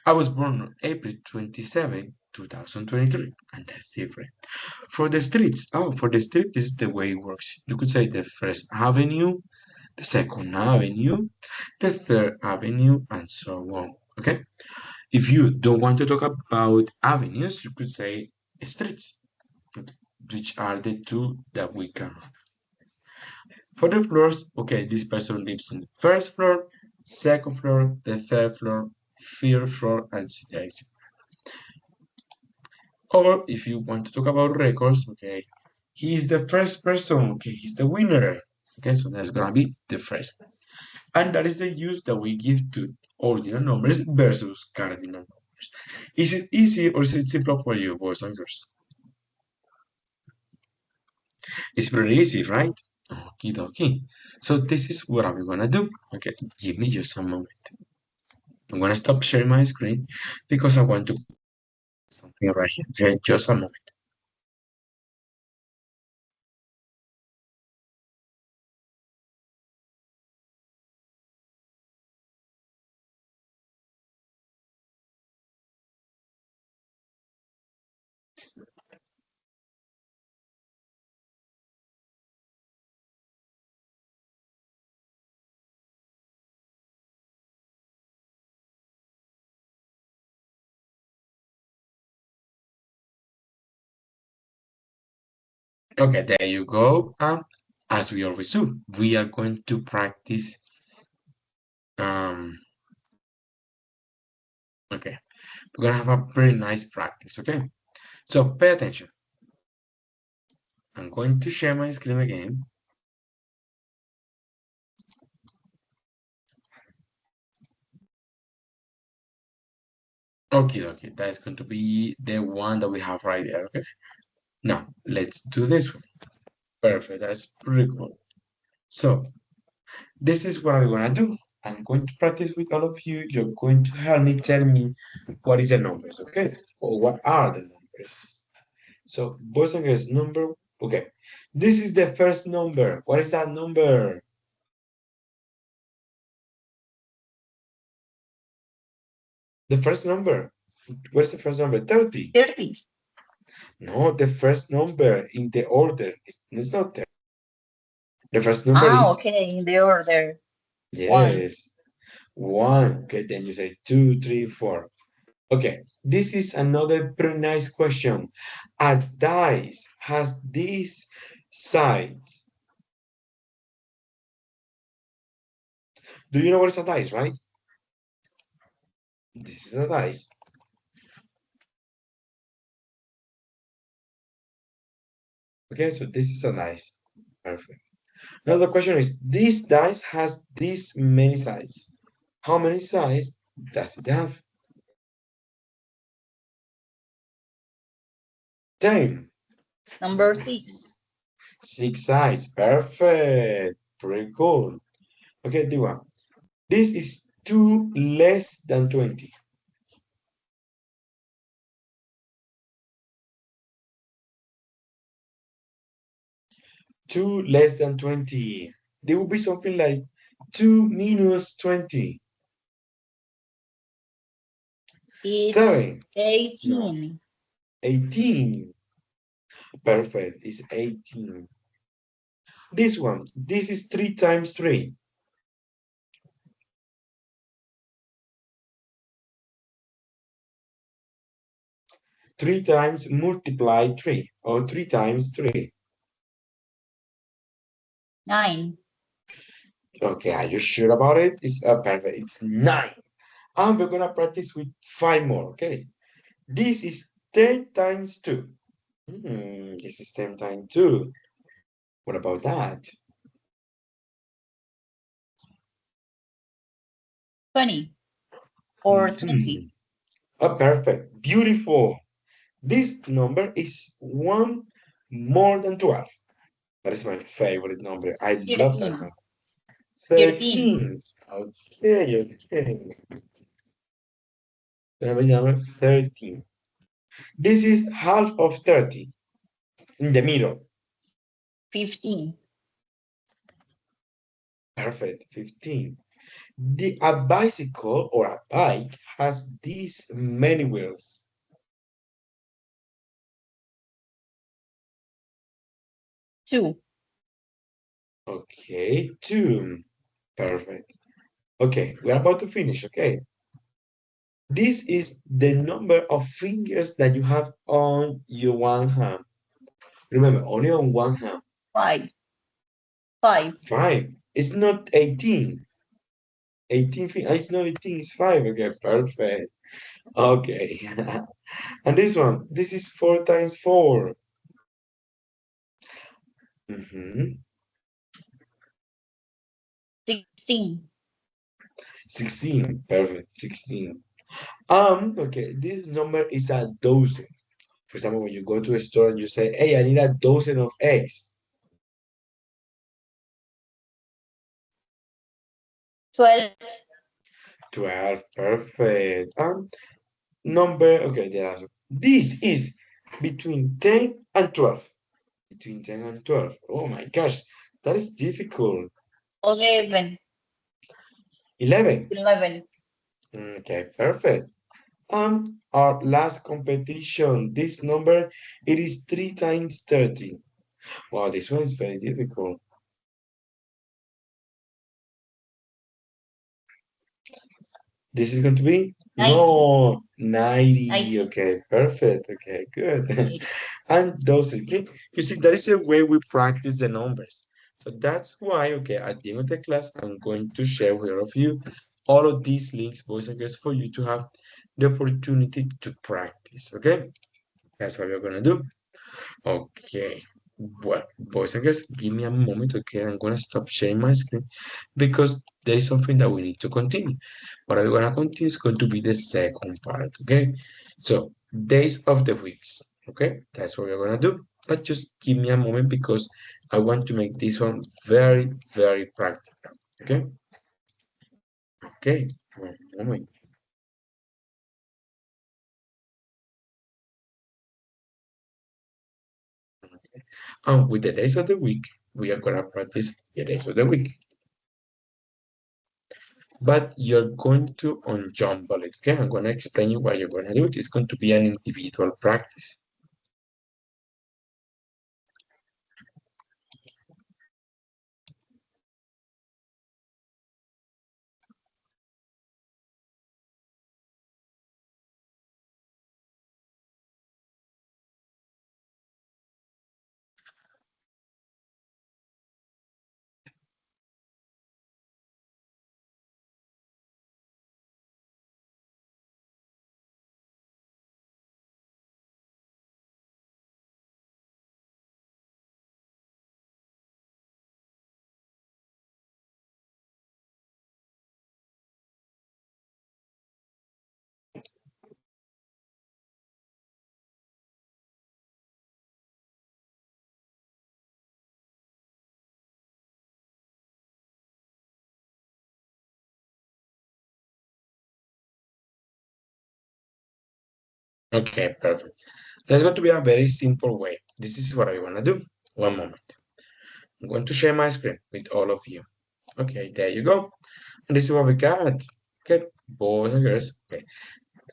I was born on April 27, 2023, and that's different. For the streets, for the street, this is the way it works. You could say the first avenue, the second avenue, the third avenue, and so on. Okay? If you don't want to talk about avenues, you could say streets, which are the two that we can. For the floors, okay, this person lives in the first floor, second floor, the third floor, fifth floor, and etc. Or if you want to talk about records, okay, he's the first person, okay, he's the winner. Okay, so that's gonna be the first one. And that is the use that we give to ordinal numbers versus cardinal numbers. Is it easy or is it simple for you, boys and girls? It's pretty easy, right? Okie dokie. So this is what I'm gonna do. Okay, give me just a moment. I'm gonna stop sharing my screen because I want to something right here. Okay, just a moment. Okay, there you go. As we always do, we are going to practice. Okay, we're gonna have a very nice practice. Okay, so pay attention. I'm going to share my screen again. Okay, that's going to be the one that we have right there. Okay, now let's do this one. Perfect, that's pretty cool. So this is what I'm gonna do. I'm going to practice with all of you. You're going to help me tell me what is the numbers, okay? Or what are the numbers? So boys and girls, number, okay. This is the first number. What is that number? The first number. What's the first number? 30. 30. No, the first number in the order. It's not 30. The first number Ah, is, okay, in the order. One. yes, 1. Okay, then you say 2, 3, 4. Okay, this is another very nice question. A dice has these sides. Do you know what is a dice, right? This is a dice. Okay, so this is a dice. Perfect. Now the question is, this dice has this many sides. How many sides does it have? 10. Number 6. 6 sides. Perfect. Pretty cool. Okay, Diwa. This is 2 less than 20. 2 less than 20. There will be something like 2 minus 20. It's 7. 18. 18. Perfect. It's 18. This one. This is 3 times 3. 3 times multiply 3. Or 3 times 3. 9. Okay, are you sure about it? It's perfect. It's 9. And we're going to practice with 5 more. Okay. This is 10 times 2. This is 10 times 2. What about that? 20. Or 20. Oh, perfect. Beautiful. This number is 1 more than 12. That is my favorite number. I love that 13. number. 13. 13. Okay. Number 13. This is half of 30. In the middle. 15. Perfect. 15. A bicycle or a bike has these many wheels. 2. Okay, 2. Perfect. Okay, we're about to finish, okay? This is the number of fingers that you have on your one hand. Remember, only on one hand. 5. 5. 5. It's not 18. 18 fingers. It's not 18, it's 5. Okay, perfect. Okay. And this one, this is 4 times 4. 16. 16. Perfect. 16. Okay, this number is a dozen. For example, when you go to a store and you say, hey, I need a dozen of eggs. 12. 12. Perfect. Number, okay, this is between 10 and 12. Between 10 and 12. Oh my gosh, that is difficult. 11. 11. 11. Okay, perfect. Our last competition, this number, it is 3 times 30. Wow, this one is very difficult. This is going to be No, 90. 90. Okay, perfect. Okay, good. 90. And those, okay, you see, that is a way we practice the numbers. So that's why, okay, at the end of the class, I'm going to share with all of you all of these links, boys and girls, for you to have the opportunity to practice, okay? That's what we're gonna do. Okay, well, boys and girls, give me a moment, okay? I'm gonna stop sharing my screen because there is something that we need to continue. What I'm gonna continue is going to be the second part, okay? So, days of the weeks, okay? That's what we're gonna do. But just give me a moment because I want to make this one very, very practical, okay? Okay, one moment. With the days of the week, we are gonna practice the days of the week. But you're going to unjumble it, okay? I'm gonna explain you what you're gonna do. It's going to be an individual practice. Okay, perfect. That's going to be a very simple way. This is what I wanna do. One moment. I'm going to share my screen with all of you. Okay, there you go. And this is what we got. Okay, boys and girls. Okay,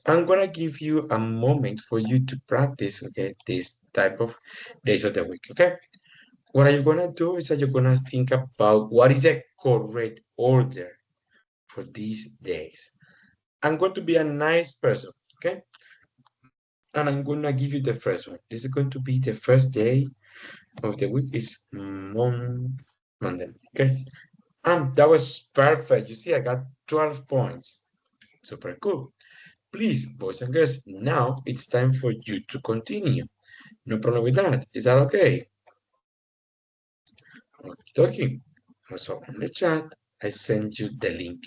I'm gonna give you a moment for you to practice, okay, this type of days of the week, okay? What are you gonna do is that you're gonna think about what is the correct order for these days. I'm going to be a nice person, okay? And I'm gonna give you the first one. This is going to be the first day of the week is Monday, okay? That was perfect. You see, I got 12 points. Super cool. Please, boys and girls, now it's time for you to continue. No problem with that. Is that okay? Okay. Also on the chat, I sent you the link.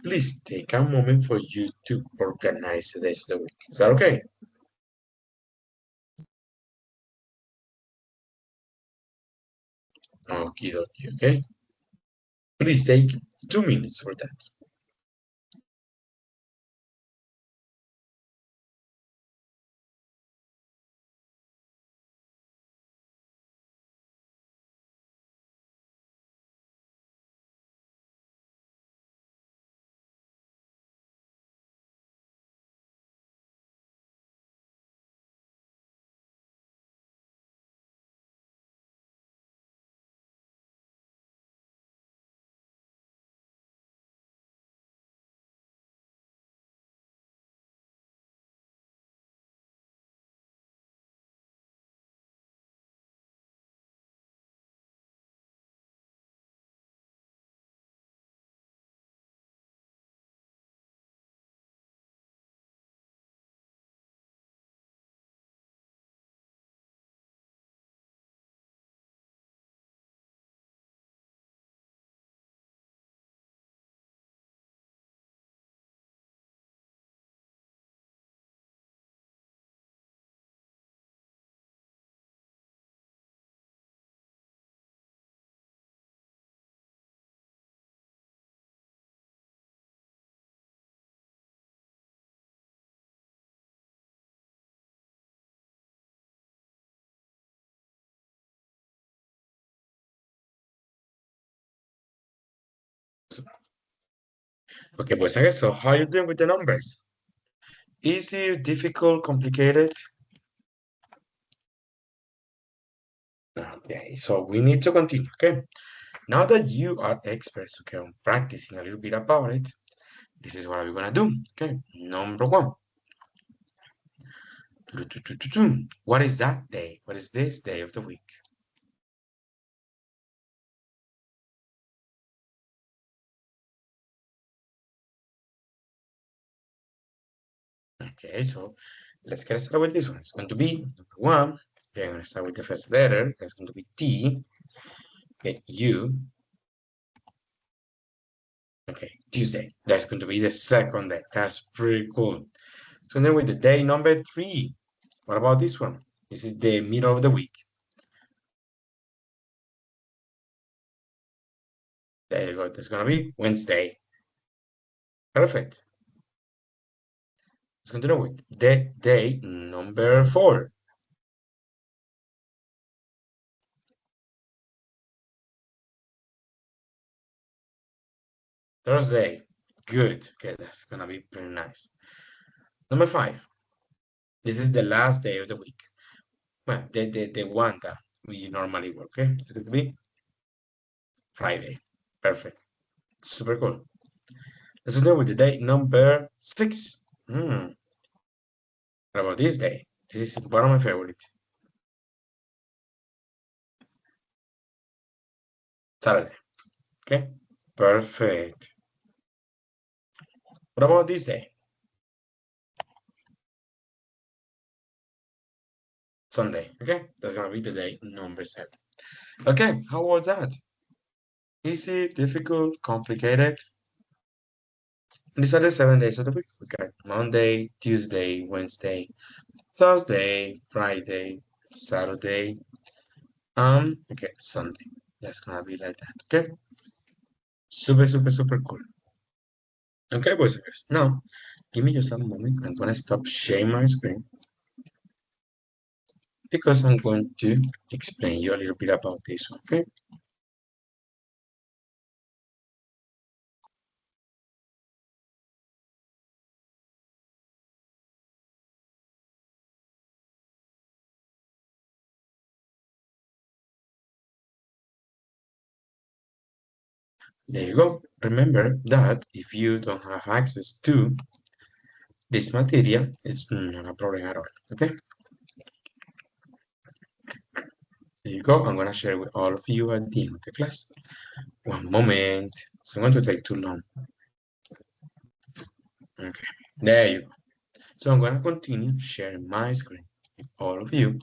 Please take a moment for you to organize the days of the week. Is that okay? Okie dokie, okay? Please take 2 minutes for that. Okay, boys, I guess so. How are you doing with the numbers? Easy, difficult, complicated? Okay, so we need to continue, okay? Now that you are experts, okay, on practicing a little bit about it, this is what we're gonna do. Okay, number one. What is that day? What is this day of the week? Okay, so let's get started with this one. It's going to be number one. Okay, I'm going to start with the first letter. That's going to be T. Okay, U. Okay, Tuesday. That's going to be the second day. That's pretty cool. So then with the day number 3. What about this one? This is the middle of the week. There you go. That's going to be Wednesday. Perfect. Let's continue with the day number 4. Thursday. Good. Okay, that's going to be pretty nice. Number 5. This is the last day of the week. Well, the one that we normally work, okay? It's going to be Friday. Perfect. Super cool. Let's continue with the day number 6. What about this day? This is one of my favorites. Saturday. Okay? Perfect. What about this day? Sunday. Okay? That's gonna be the day number 7. Okay, how was that? Easy, difficult, complicated? These are the 7 days of the week. We got Monday, Tuesday, Wednesday, Thursday, Friday, Saturday, okay, Sunday. That's gonna be like that, okay? Super, super, super cool. Okay, boys and girls. Now, give me just a moment. I'm gonna stop sharing my screen because I'm going to explain you a little bit about this one, okay? There you go. Remember that if you don't have access to this material, it's not a problem at all, okay? There you go. I'm gonna share with all of you at the end of the class. One moment. It's not going to take too long. Okay, there you go. So I'm gonna continue sharing my screen with all of you.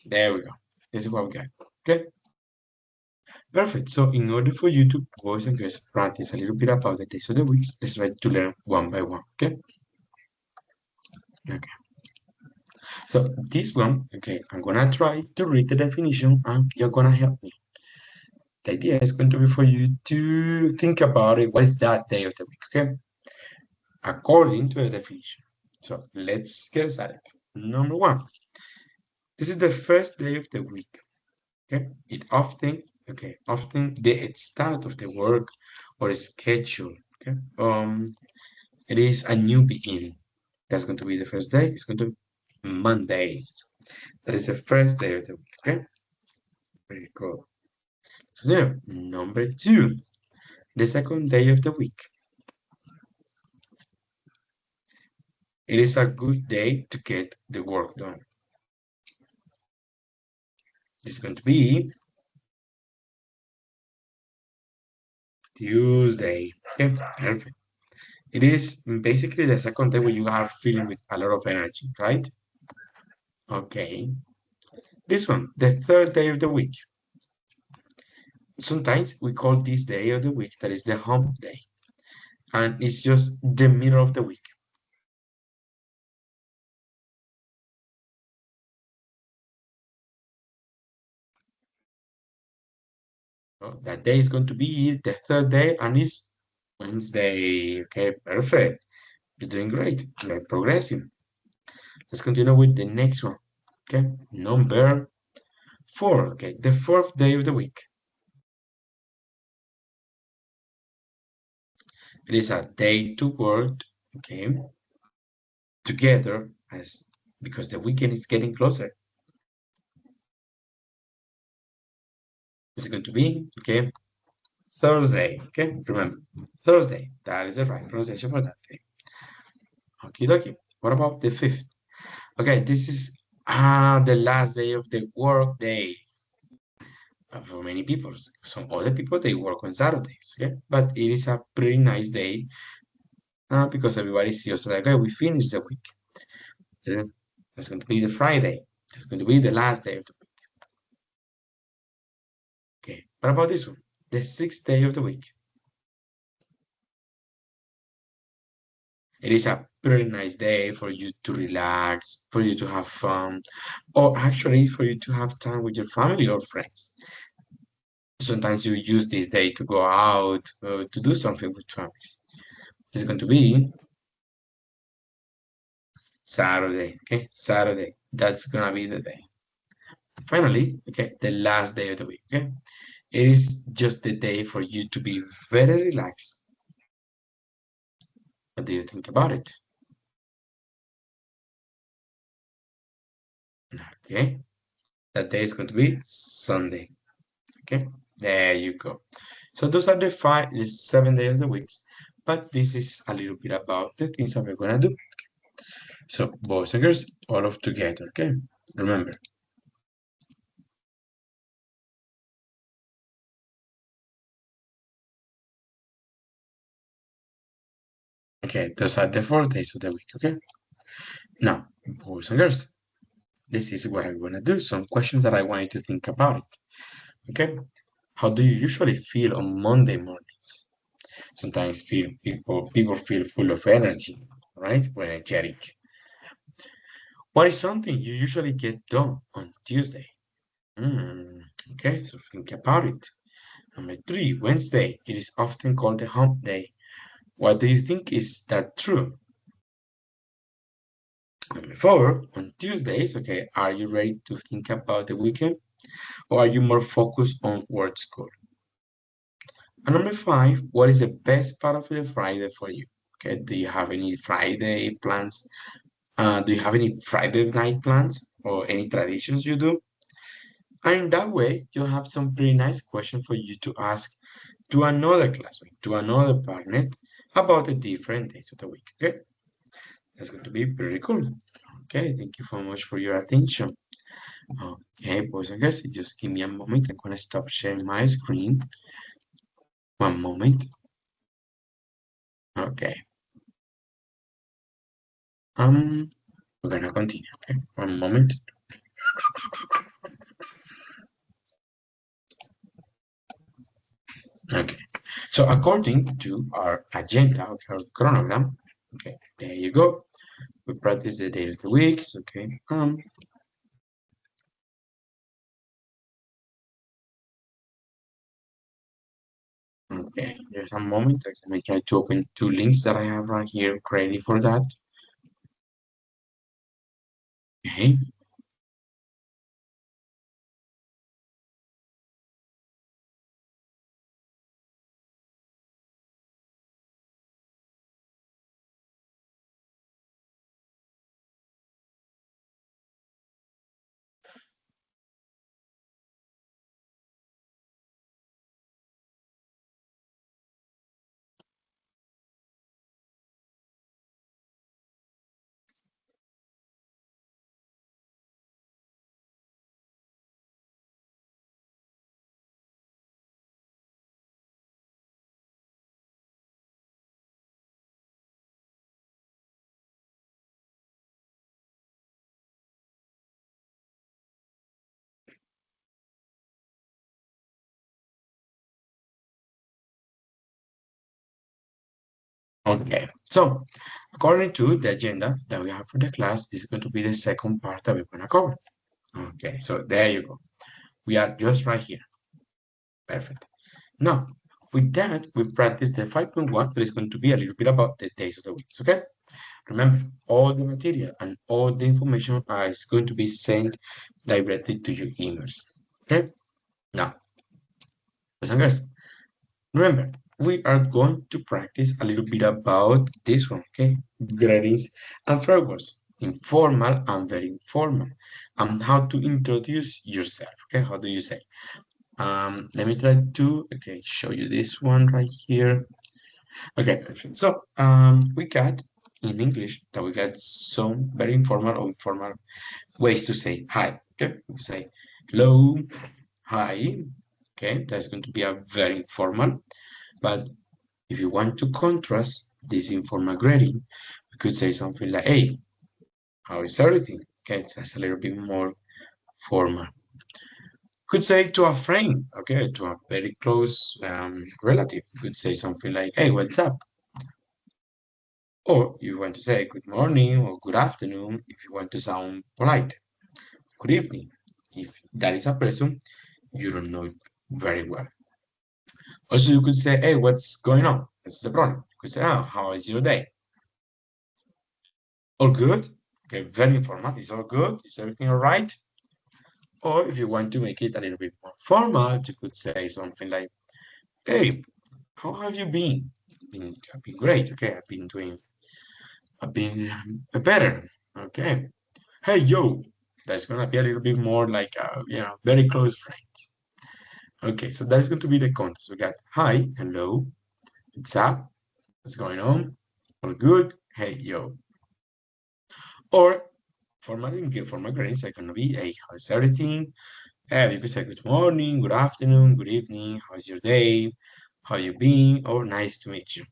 There we go. This is what we got. Okay. Perfect. So in order for you to, boys and girls, practice a little bit about the days of the weeks, let's try to learn one by one. Okay. Okay. So this one, okay, I'm gonna try to read the definition and you're gonna help me. The idea is going to be for you to think about it. What is that day of the week? Okay. According to the definition. So let's get started. Number 1. This is the first day of the week. Okay. Often the start of the work or schedule. Okay. It is a new beginning. That's going to be the first day. It's going to be Monday. That is the first day of the week. Okay. Very cool. So now, number 2, the second day of the week. It is a good day to get the work done. This is going to be Tuesday. Okay, perfect. It is basically the second day where you are feeling with a lot of energy, right? Okay. This one, the third day of the week. Sometimes we call this day of the week that is the hump day. And it's just the middle of the week. So that day is going to be the third day and it's Wednesday. Okay, perfect. You're doing great. You're progressing. Let's continue with the next one. Okay, number 4. Okay, the fourth day of the week. It is a day to work, okay, together because the weekend is getting closer. It's going to be, okay, Thursday. Okay, remember, Thursday. That is the right pronunciation for that day. Okie dokie. What about the 5th? Okay, this is the last day of the work day. For many people, some other people they work on Saturdays. Okay, but it is a pretty nice day because everybody sees like, okay, we finished the week. That's going to be the Friday. That's going to be the last day of the week. Okay, what about this one? The 6th day of the week. It is a pretty nice day for you to relax, for you to have fun, or actually for you to have time with your family or friends. Sometimes you use this day to go out to do something with families. It's going to be Saturday, okay? Saturday. That's gonna be the day. Finally, okay, the last day of the week, okay? It is just the day for you to be very relaxed. What do you think about it? Okay, that day is going to be Sunday. Okay, there you go. So those are the 7 days of the week. But this is a little bit about the things that we're gonna do. So boys and girls, all of together. Okay, remember. Okay, those are the 4 days of the week. Okay. Now, boys and girls, this is what I'm gonna do. Some questions that I want you to think about it. Okay. How do you usually feel on Monday mornings? Sometimes people feel full of energy, right? Energetic. What is something you usually get done on Tuesday? Okay, so think about it. Number 3, Wednesday. It is often called the hump day. What do you think is that true? Number 4, on Tuesdays, okay, are you ready to think about the weekend? Or are you more focused on work school? And number 5, what is the best part of the Friday for you? Okay, do you have any Friday plans? Do you have any Friday night plans or any traditions you do? And in that way, you have some pretty nice questions for you to ask to another classmate, to another partner about the different days of the week. Okay, that's going to be pretty cool. Okay, thank you so much for your attention. Okay, boys and girls, just give me a moment. I'm gonna stop sharing my screen. One moment. Okay. We're gonna continue. Okay, one moment. Okay, so according to our agenda, okay, our chronogram, okay, there you go. We practice the day of the weeks, okay. Okay, there's a moment. I try to open 2 links that I have right here ready for that. Okay. Okay, so according to the agenda that we have for the class, this is going to be the second part that we're gonna cover. Okay, so there you go. We are just right here. Perfect. Now, with that, we practice the 5.1 that is going to be a little bit about the days of the week, okay? Remember, all the material and all the information is going to be sent directly to your emails, okay? Now, boys and girls, remember, we are going to practice a little bit about this one, okay? Greetings and farewells, informal and very informal, and how to introduce yourself, okay? How do you say? Let me try to show you this one right here. Okay, perfect. So we got in English that we got some very informal or informal ways to say hi. Okay, we say hello, hi. Okay, that's going to be a very informal. But if you want to contrast this informal greeting, we could say something like, hey, how is everything? Okay, it's a little bit more formal. Could say to a friend, okay, to a very close relative, could say something like, hey, what's up? Or you want to say good morning or good afternoon if you want to sound polite. Good evening if that is a person you don't know very well. Also, you could say, hey, what's going on? What's the problem? You could say, oh, how is your day? All good? Okay, very informal. Is all good? Is everything all right? Or if you want to make it a little bit more formal, you could say something like, hey, how have you been? I've been great. Okay, I've been better. Okay. Hey, yo. That's gonna be a little bit more like, very close friends. Okay, so that's going to be the context. We got hi, hello, what's up, what's going on, all good, hey, yo. Or formal greetings are gonna be, hey, how's everything? You could say good morning, good afternoon, good evening, how's your day, how you been, or nice to meet you.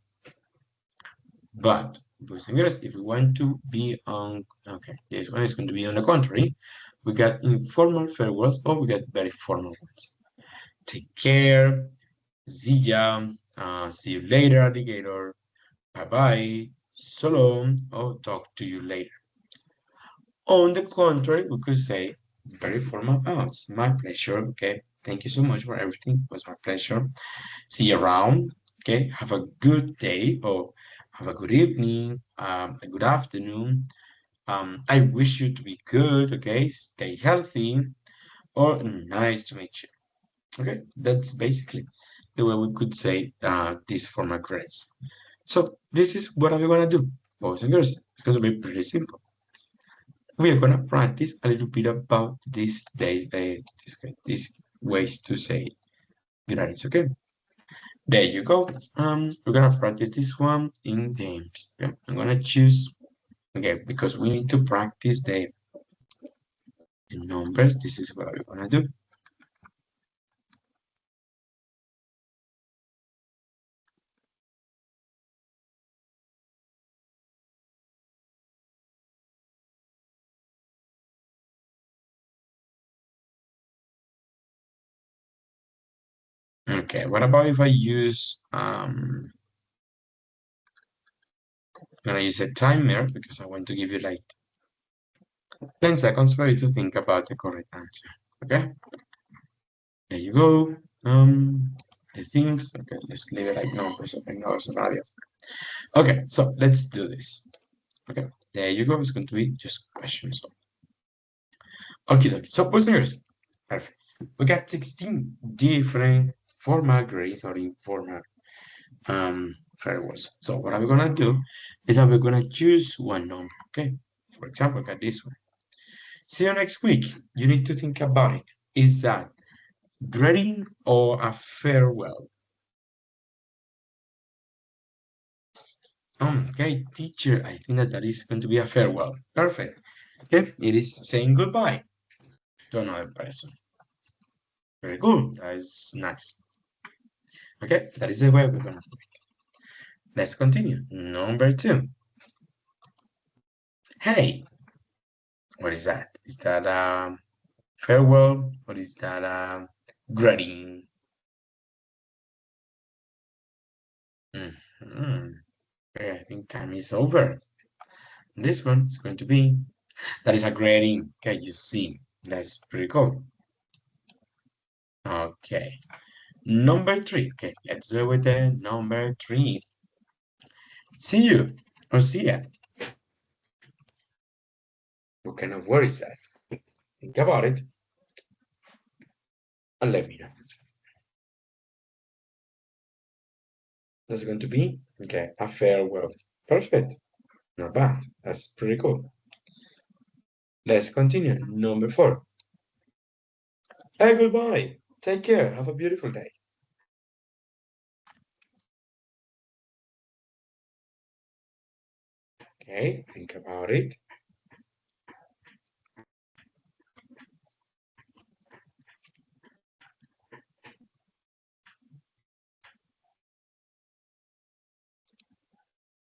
But boys and girls, if we want to be on, okay, this one is going to be on the contrary. We got informal farewells, or we got very formal ones. Take care, see ya, see you later, alligator, bye bye, so long, or talk to you later. On the contrary, we could say very formal, oh, it's my pleasure, okay, thank you so much for everything, it was my pleasure. See you around, okay, have a good day, or have a good evening, a good afternoon. I wish you to be good, okay, stay healthy, or nice to meet you. Okay, that's basically the way we could say this formal grace. So this is what I'm gonna do, boys and girls. It's gonna be pretty simple. We are gonna practice a little bit about these days, these ways to say greetings. Okay, there you go. We're gonna practice this one in games. Okay? I'm gonna choose. Okay, because we need to practice the numbers. This is what we're gonna do. Okay, what about if I use I'm gonna use a timer because I want to give you like 10 seconds for you to think about the correct answer. Okay, there you go. The things. Okay, let's leave it like numbers. Okay, no, it's not yet. Okay, so let's do this. Okay, there you go. It's going to be just questions. Okay, so listeners, perfect. We got 16 different formal grades or informal farewells. So what I'm gonna do is that we're gonna choose one number. Okay, for example, I got this one. See you next week. You need to think about it. Is that greeting or a farewell? Okay, teacher, I think that is going to be a farewell. Perfect. Okay, it is saying goodbye to another person. Very good. That is nice. Okay, that is the way we're gonna do it. Let's continue. Number 2. Hey, what is that? Is that farewell? Or is that greeting? Okay, I think time is over. This one is going to be, that is a greeting. Okay, you see, that's pretty cool. Okay, number 3. Okay, let's go with the number 3. See you or see ya. What kind of word is that? Think about it and let me know. That's going to be, okay, a farewell. Perfect. Not bad. That's pretty cool. Let's continue. Number 4. Hey, goodbye. Take care. Have a beautiful day. Okay, think about it.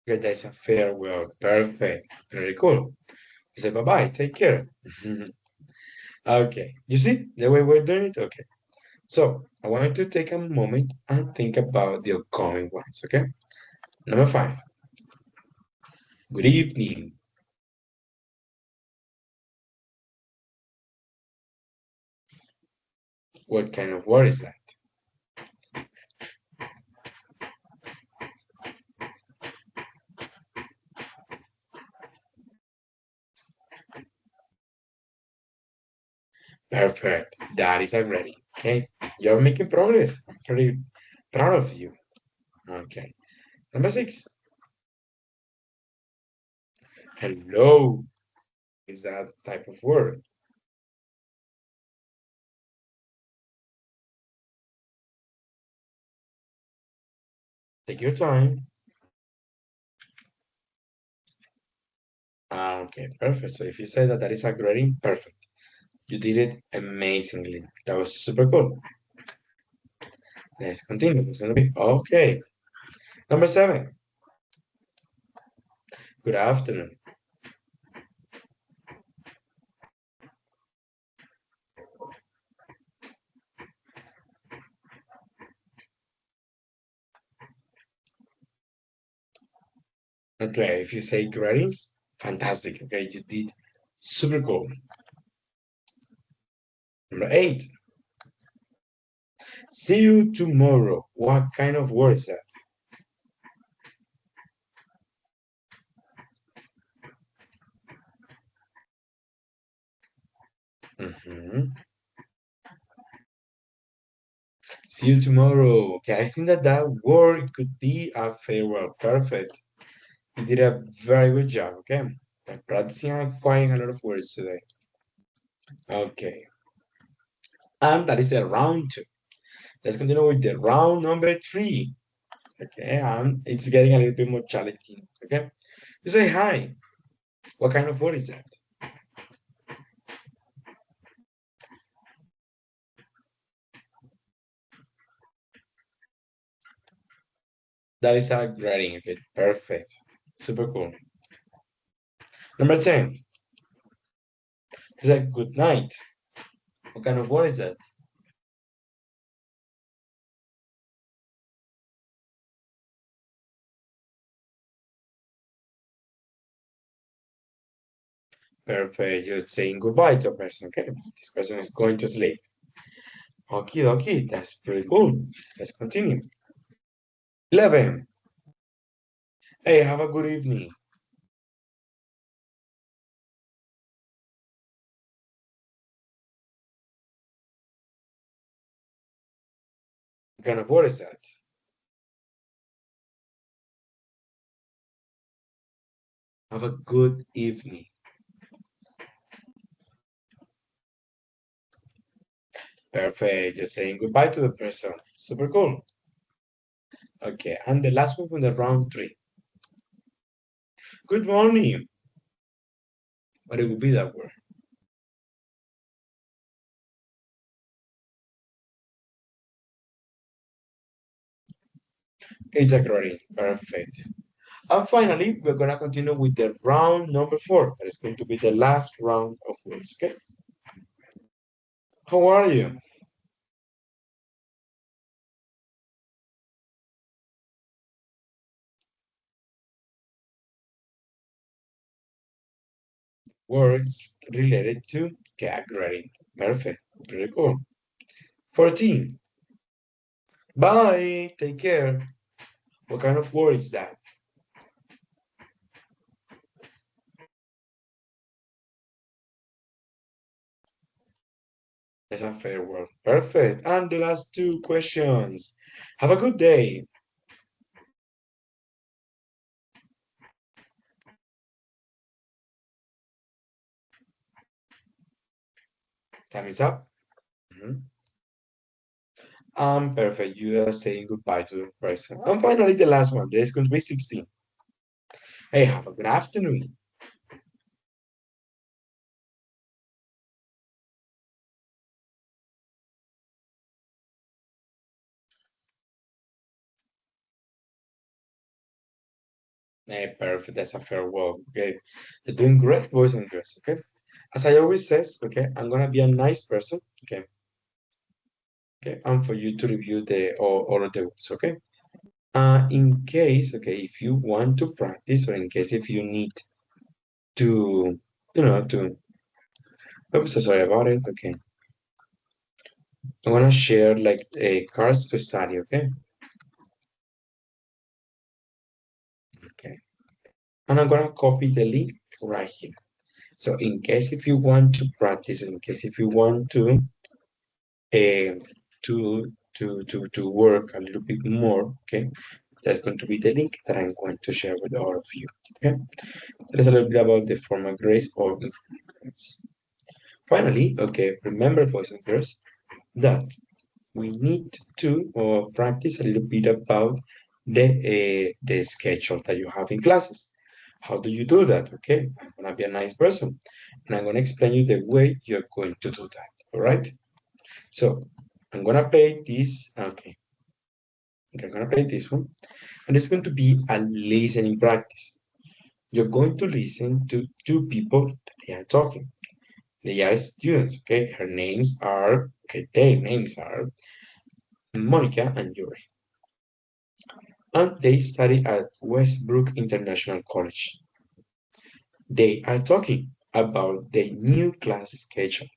Okay, that's a farewell. Perfect. Very cool. You say bye-bye. Take care. Okay. You see the way we're doing it? Okay. So I want you to take a moment and think about the upcoming ones, okay? Number 5. Good evening. What kind of word is that? Perfect. That is already. Okay. You're making progress. I'm pretty proud of you. Okay. Number 6. Hello is that type of word. Take your time. Okay, perfect. So if you say that that is a greeting, perfect. You did it amazingly. That was super cool. Let's continue. Okay. Number 7. Good afternoon. Okay, if you say greetings, fantastic. Okay, you did super cool. Number 8. See you tomorrow. What kind of word is that? See you tomorrow. Okay, I think that that word could be a farewell. Perfect. You did a very good job. Okay, I'm practicing and acquiring a lot of words today. Okay, and that is the round 2. Let's continue with the round number 3. Okay, and it's getting a little bit more challenging. Okay, you say hi. What kind of word is that? That is a greeting. Okay, perfect. Super cool. Number 10. It's like good night. What kind of word is that? Perfect. You're saying goodbye to a person. Okay, this person is going to sleep. Okay, okay, that's pretty cool. Let's continue. 11. Hey, have a good evening. What kind of word is that? Have a good evening. Perfect. Just saying goodbye to the person. Super cool. Okay, and the last one from the round 3. Good morning. What it would be that word? It's a greeting. Perfect. And finally, we're gonna continue with the round number 4. That is going to be the last round of words. Okay. How are you? Words related to cat grading. Perfect. Very cool. 14. Bye. Take care. What kind of word is that? That's a fair word. Perfect. And the last 2 questions. Have a good day. Time is up. Mhm. Perfect. You are saying goodbye to the person. And finally, the last one. There's going to be 16. Hey, have a good afternoon. Hey, perfect. That's a farewell. Okay. You're doing great, boys and girls. Okay. As I always says, okay, I'm gonna be a nice person. Okay. Okay. And for you to review the all of the words. Okay. In case, okay, if you want to practice, or in case if you need to, to, I'm so sorry about it. Okay. I'm gonna share like a cards to study. Okay. Okay. And I'm gonna copy the link right here. So in case if you want to practice, in case if you want uh, to work a little bit more, okay, that's going to be the link that I'm going to share with all of you. Okay, that is a little bit about the formal grades or informal grades. Finally, okay, remember, boys and girls, that we need to practice a little bit about the schedule that you have in classes. How do you do that? Okay, I'm gonna be a nice person, and I'm gonna explain you the way you're going to do that. All right. So I'm gonna play this. Okay, I'm gonna play this one, and it's going to be a listening practice. You're going to listen to two people that they are talking. They are students. Okay, her names are okay. Their names are Monica and Yuri, and they study at Westbrook International College. They are talking about the new class schedule.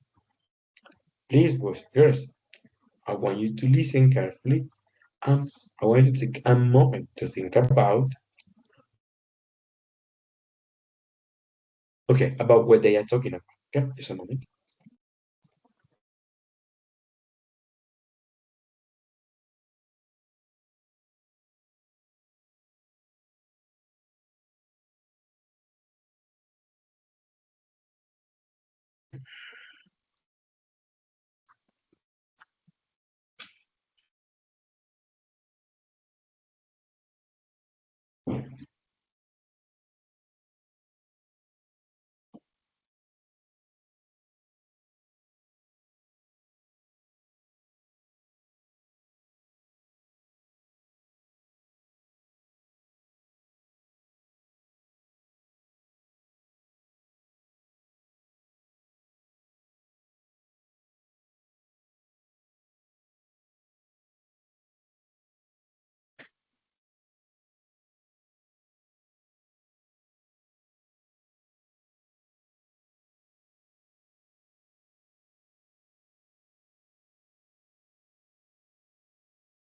Please, boys and girls, I want you to listen carefully. I want you to take a moment to think about, okay, about what they are talking about. Okay, just a moment.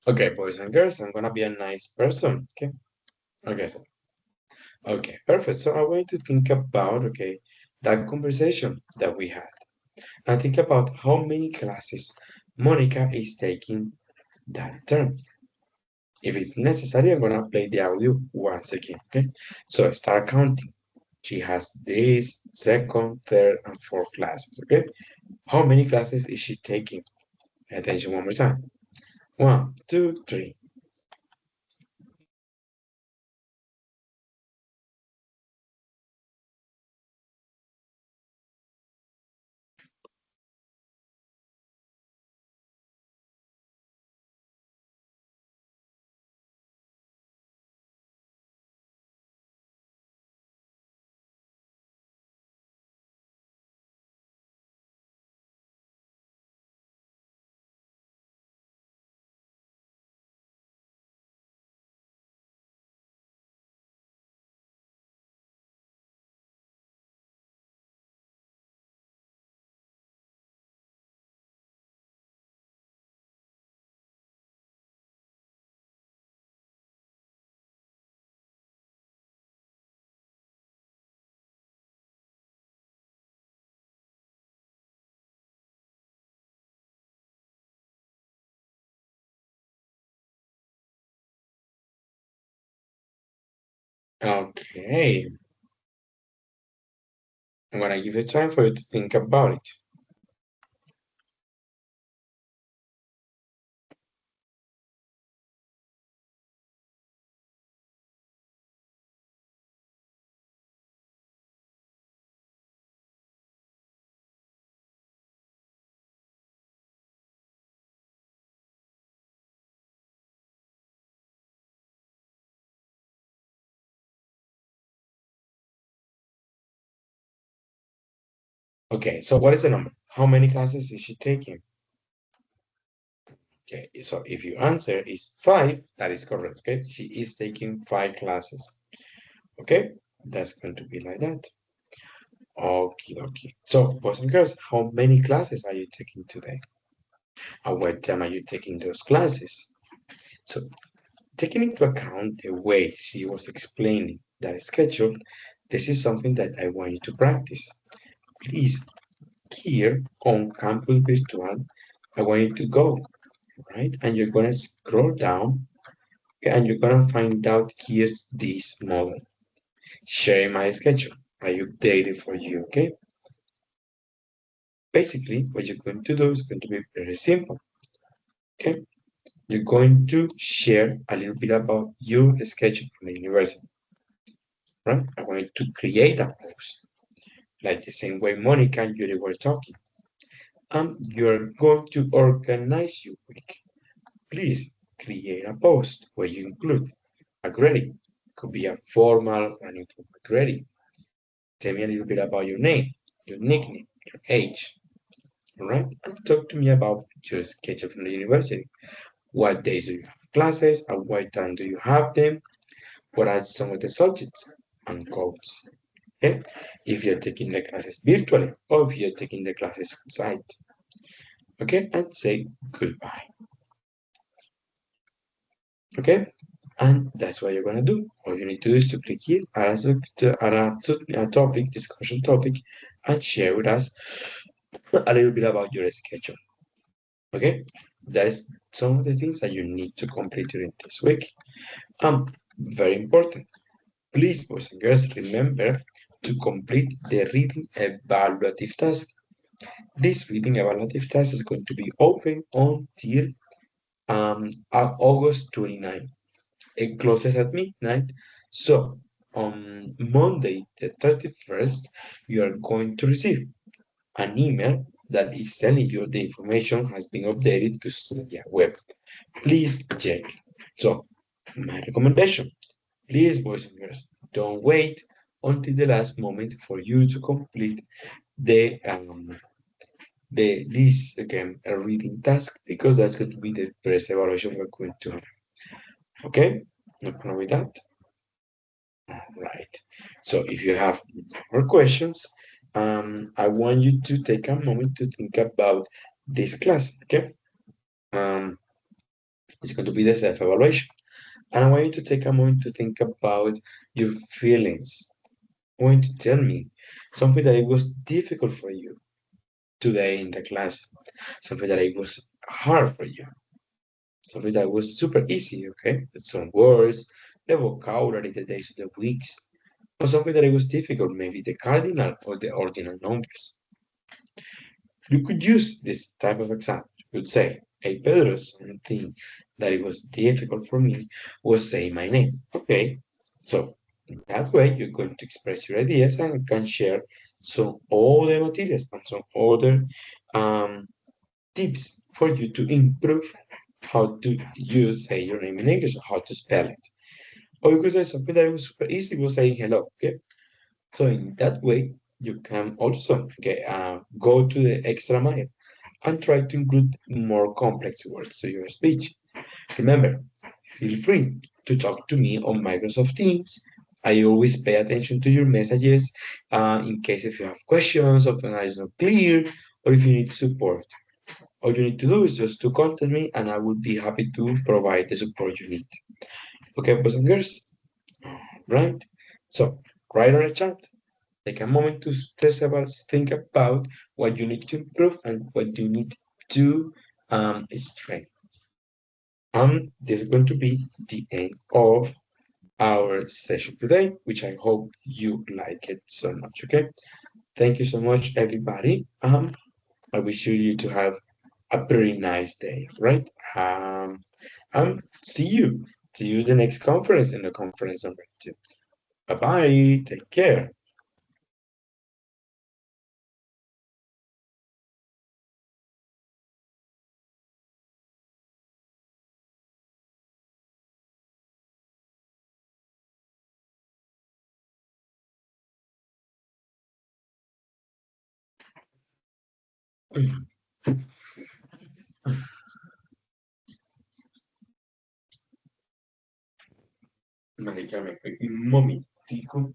Okay, boys and girls, I'm gonna be a nice person. Okay. Okay. Okay, perfect. So I want you to think about, okay, that conversation that we had. And think about how many classes Monica is taking that term. If it's necessary, I'm gonna play the audio once again. Okay. So start counting. She has this, second, third, and fourth classes. Okay. How many classes is she taking? Pay attention one more time. One, two, three. Okay. I'm gonna give you time for you to think about it. Okay, so what is the number? How many classes is she taking? Okay, so if your answer is 5, that is correct, okay? She is taking 5 classes, okay? That's going to be like that. Okay, okay. So, boys and girls, how many classes are you taking today? At what time are you taking those classes? So, taking into account the way she was explaining that schedule, this is something that I want you to practice. Please, here on Campus Virtual, I want you to go, right? And you're gonna scroll down, okay, and you're gonna find out here's this model. Sharing my schedule. I updated for you, okay? Basically, what you're going to do is going to be very simple, okay? You're going to share a little bit about your schedule from the university, right? I want you to create a post, like the same way Monica and Yuri were talking. You're going to organize your week. Please create a post where you include a greeting. Could be a formal or an informal greeting. Tell me a little bit about your name, your nickname, your age, all right? And talk to me about your schedule from the university. What days do you have classes? At what time do you have them? What are some of the subjects and codes? Okay, if you're taking the classes virtually or if you're taking the classes on site. Okay, and say goodbye. Okay, and that's what you're gonna do. All you need to do is to click here, add a topic, discussion topic, and share with us a little bit about your schedule. Okay, that is some of the things that you need to complete during this week. Very important. Please, boys and girls, remember to complete the reading evaluative task. This reading evaluative task is going to be open until August 29. It closes at midnight. So on Monday, the 31st, you are going to receive an email that is telling you the information has been updated to Celia Web. Please check. So, my recommendation, please, boys and girls, don't wait until the last moment for you to complete this again a reading task because that's going to be the first evaluation we're going to have. Okay, no problem with that. All right. So if you have more questions, I want you to take a moment to think about this class. Okay, it's going to be the self-evaluation, and I want you to take a moment to think about your feelings. I want you to tell me something that it was difficult for you today in the class, something that it was hard for you, something that was super easy, okay? Some words, the vocabulary, the days of the weeks, or something that it was difficult, maybe the cardinal or the ordinal numbers. You could use this type of example. You could say, hey Pedro, something that it was difficult for me was saying my name. Okay, so that way you're going to express your ideas and can share some other materials and some other um, tips for you to improve how to use say your name in English, how to spell it. Or you could say something that was super easy, was saying hello. Okay, so in that way you can also go to the extra mile and try to include more complex words to your speech. Remember, feel free to talk to me on Microsoft Teams. I always pay attention to your messages in case if you have questions, something that is not clear, or if you need support. All you need to do is just to contact me and I will be happy to provide the support you need. Okay, boys and girls? Right? So, write on the chat. Take a moment to think about what you need to improve and what you need to strengthen. This is going to be the end of our session today, which I hope you like it so much. Okay, thank you so much, everybody. I wish you to have a very nice day, right? See you. See you the next conference in the conference number 2. Bye bye. Take care. Vale, ya me fui un momentico.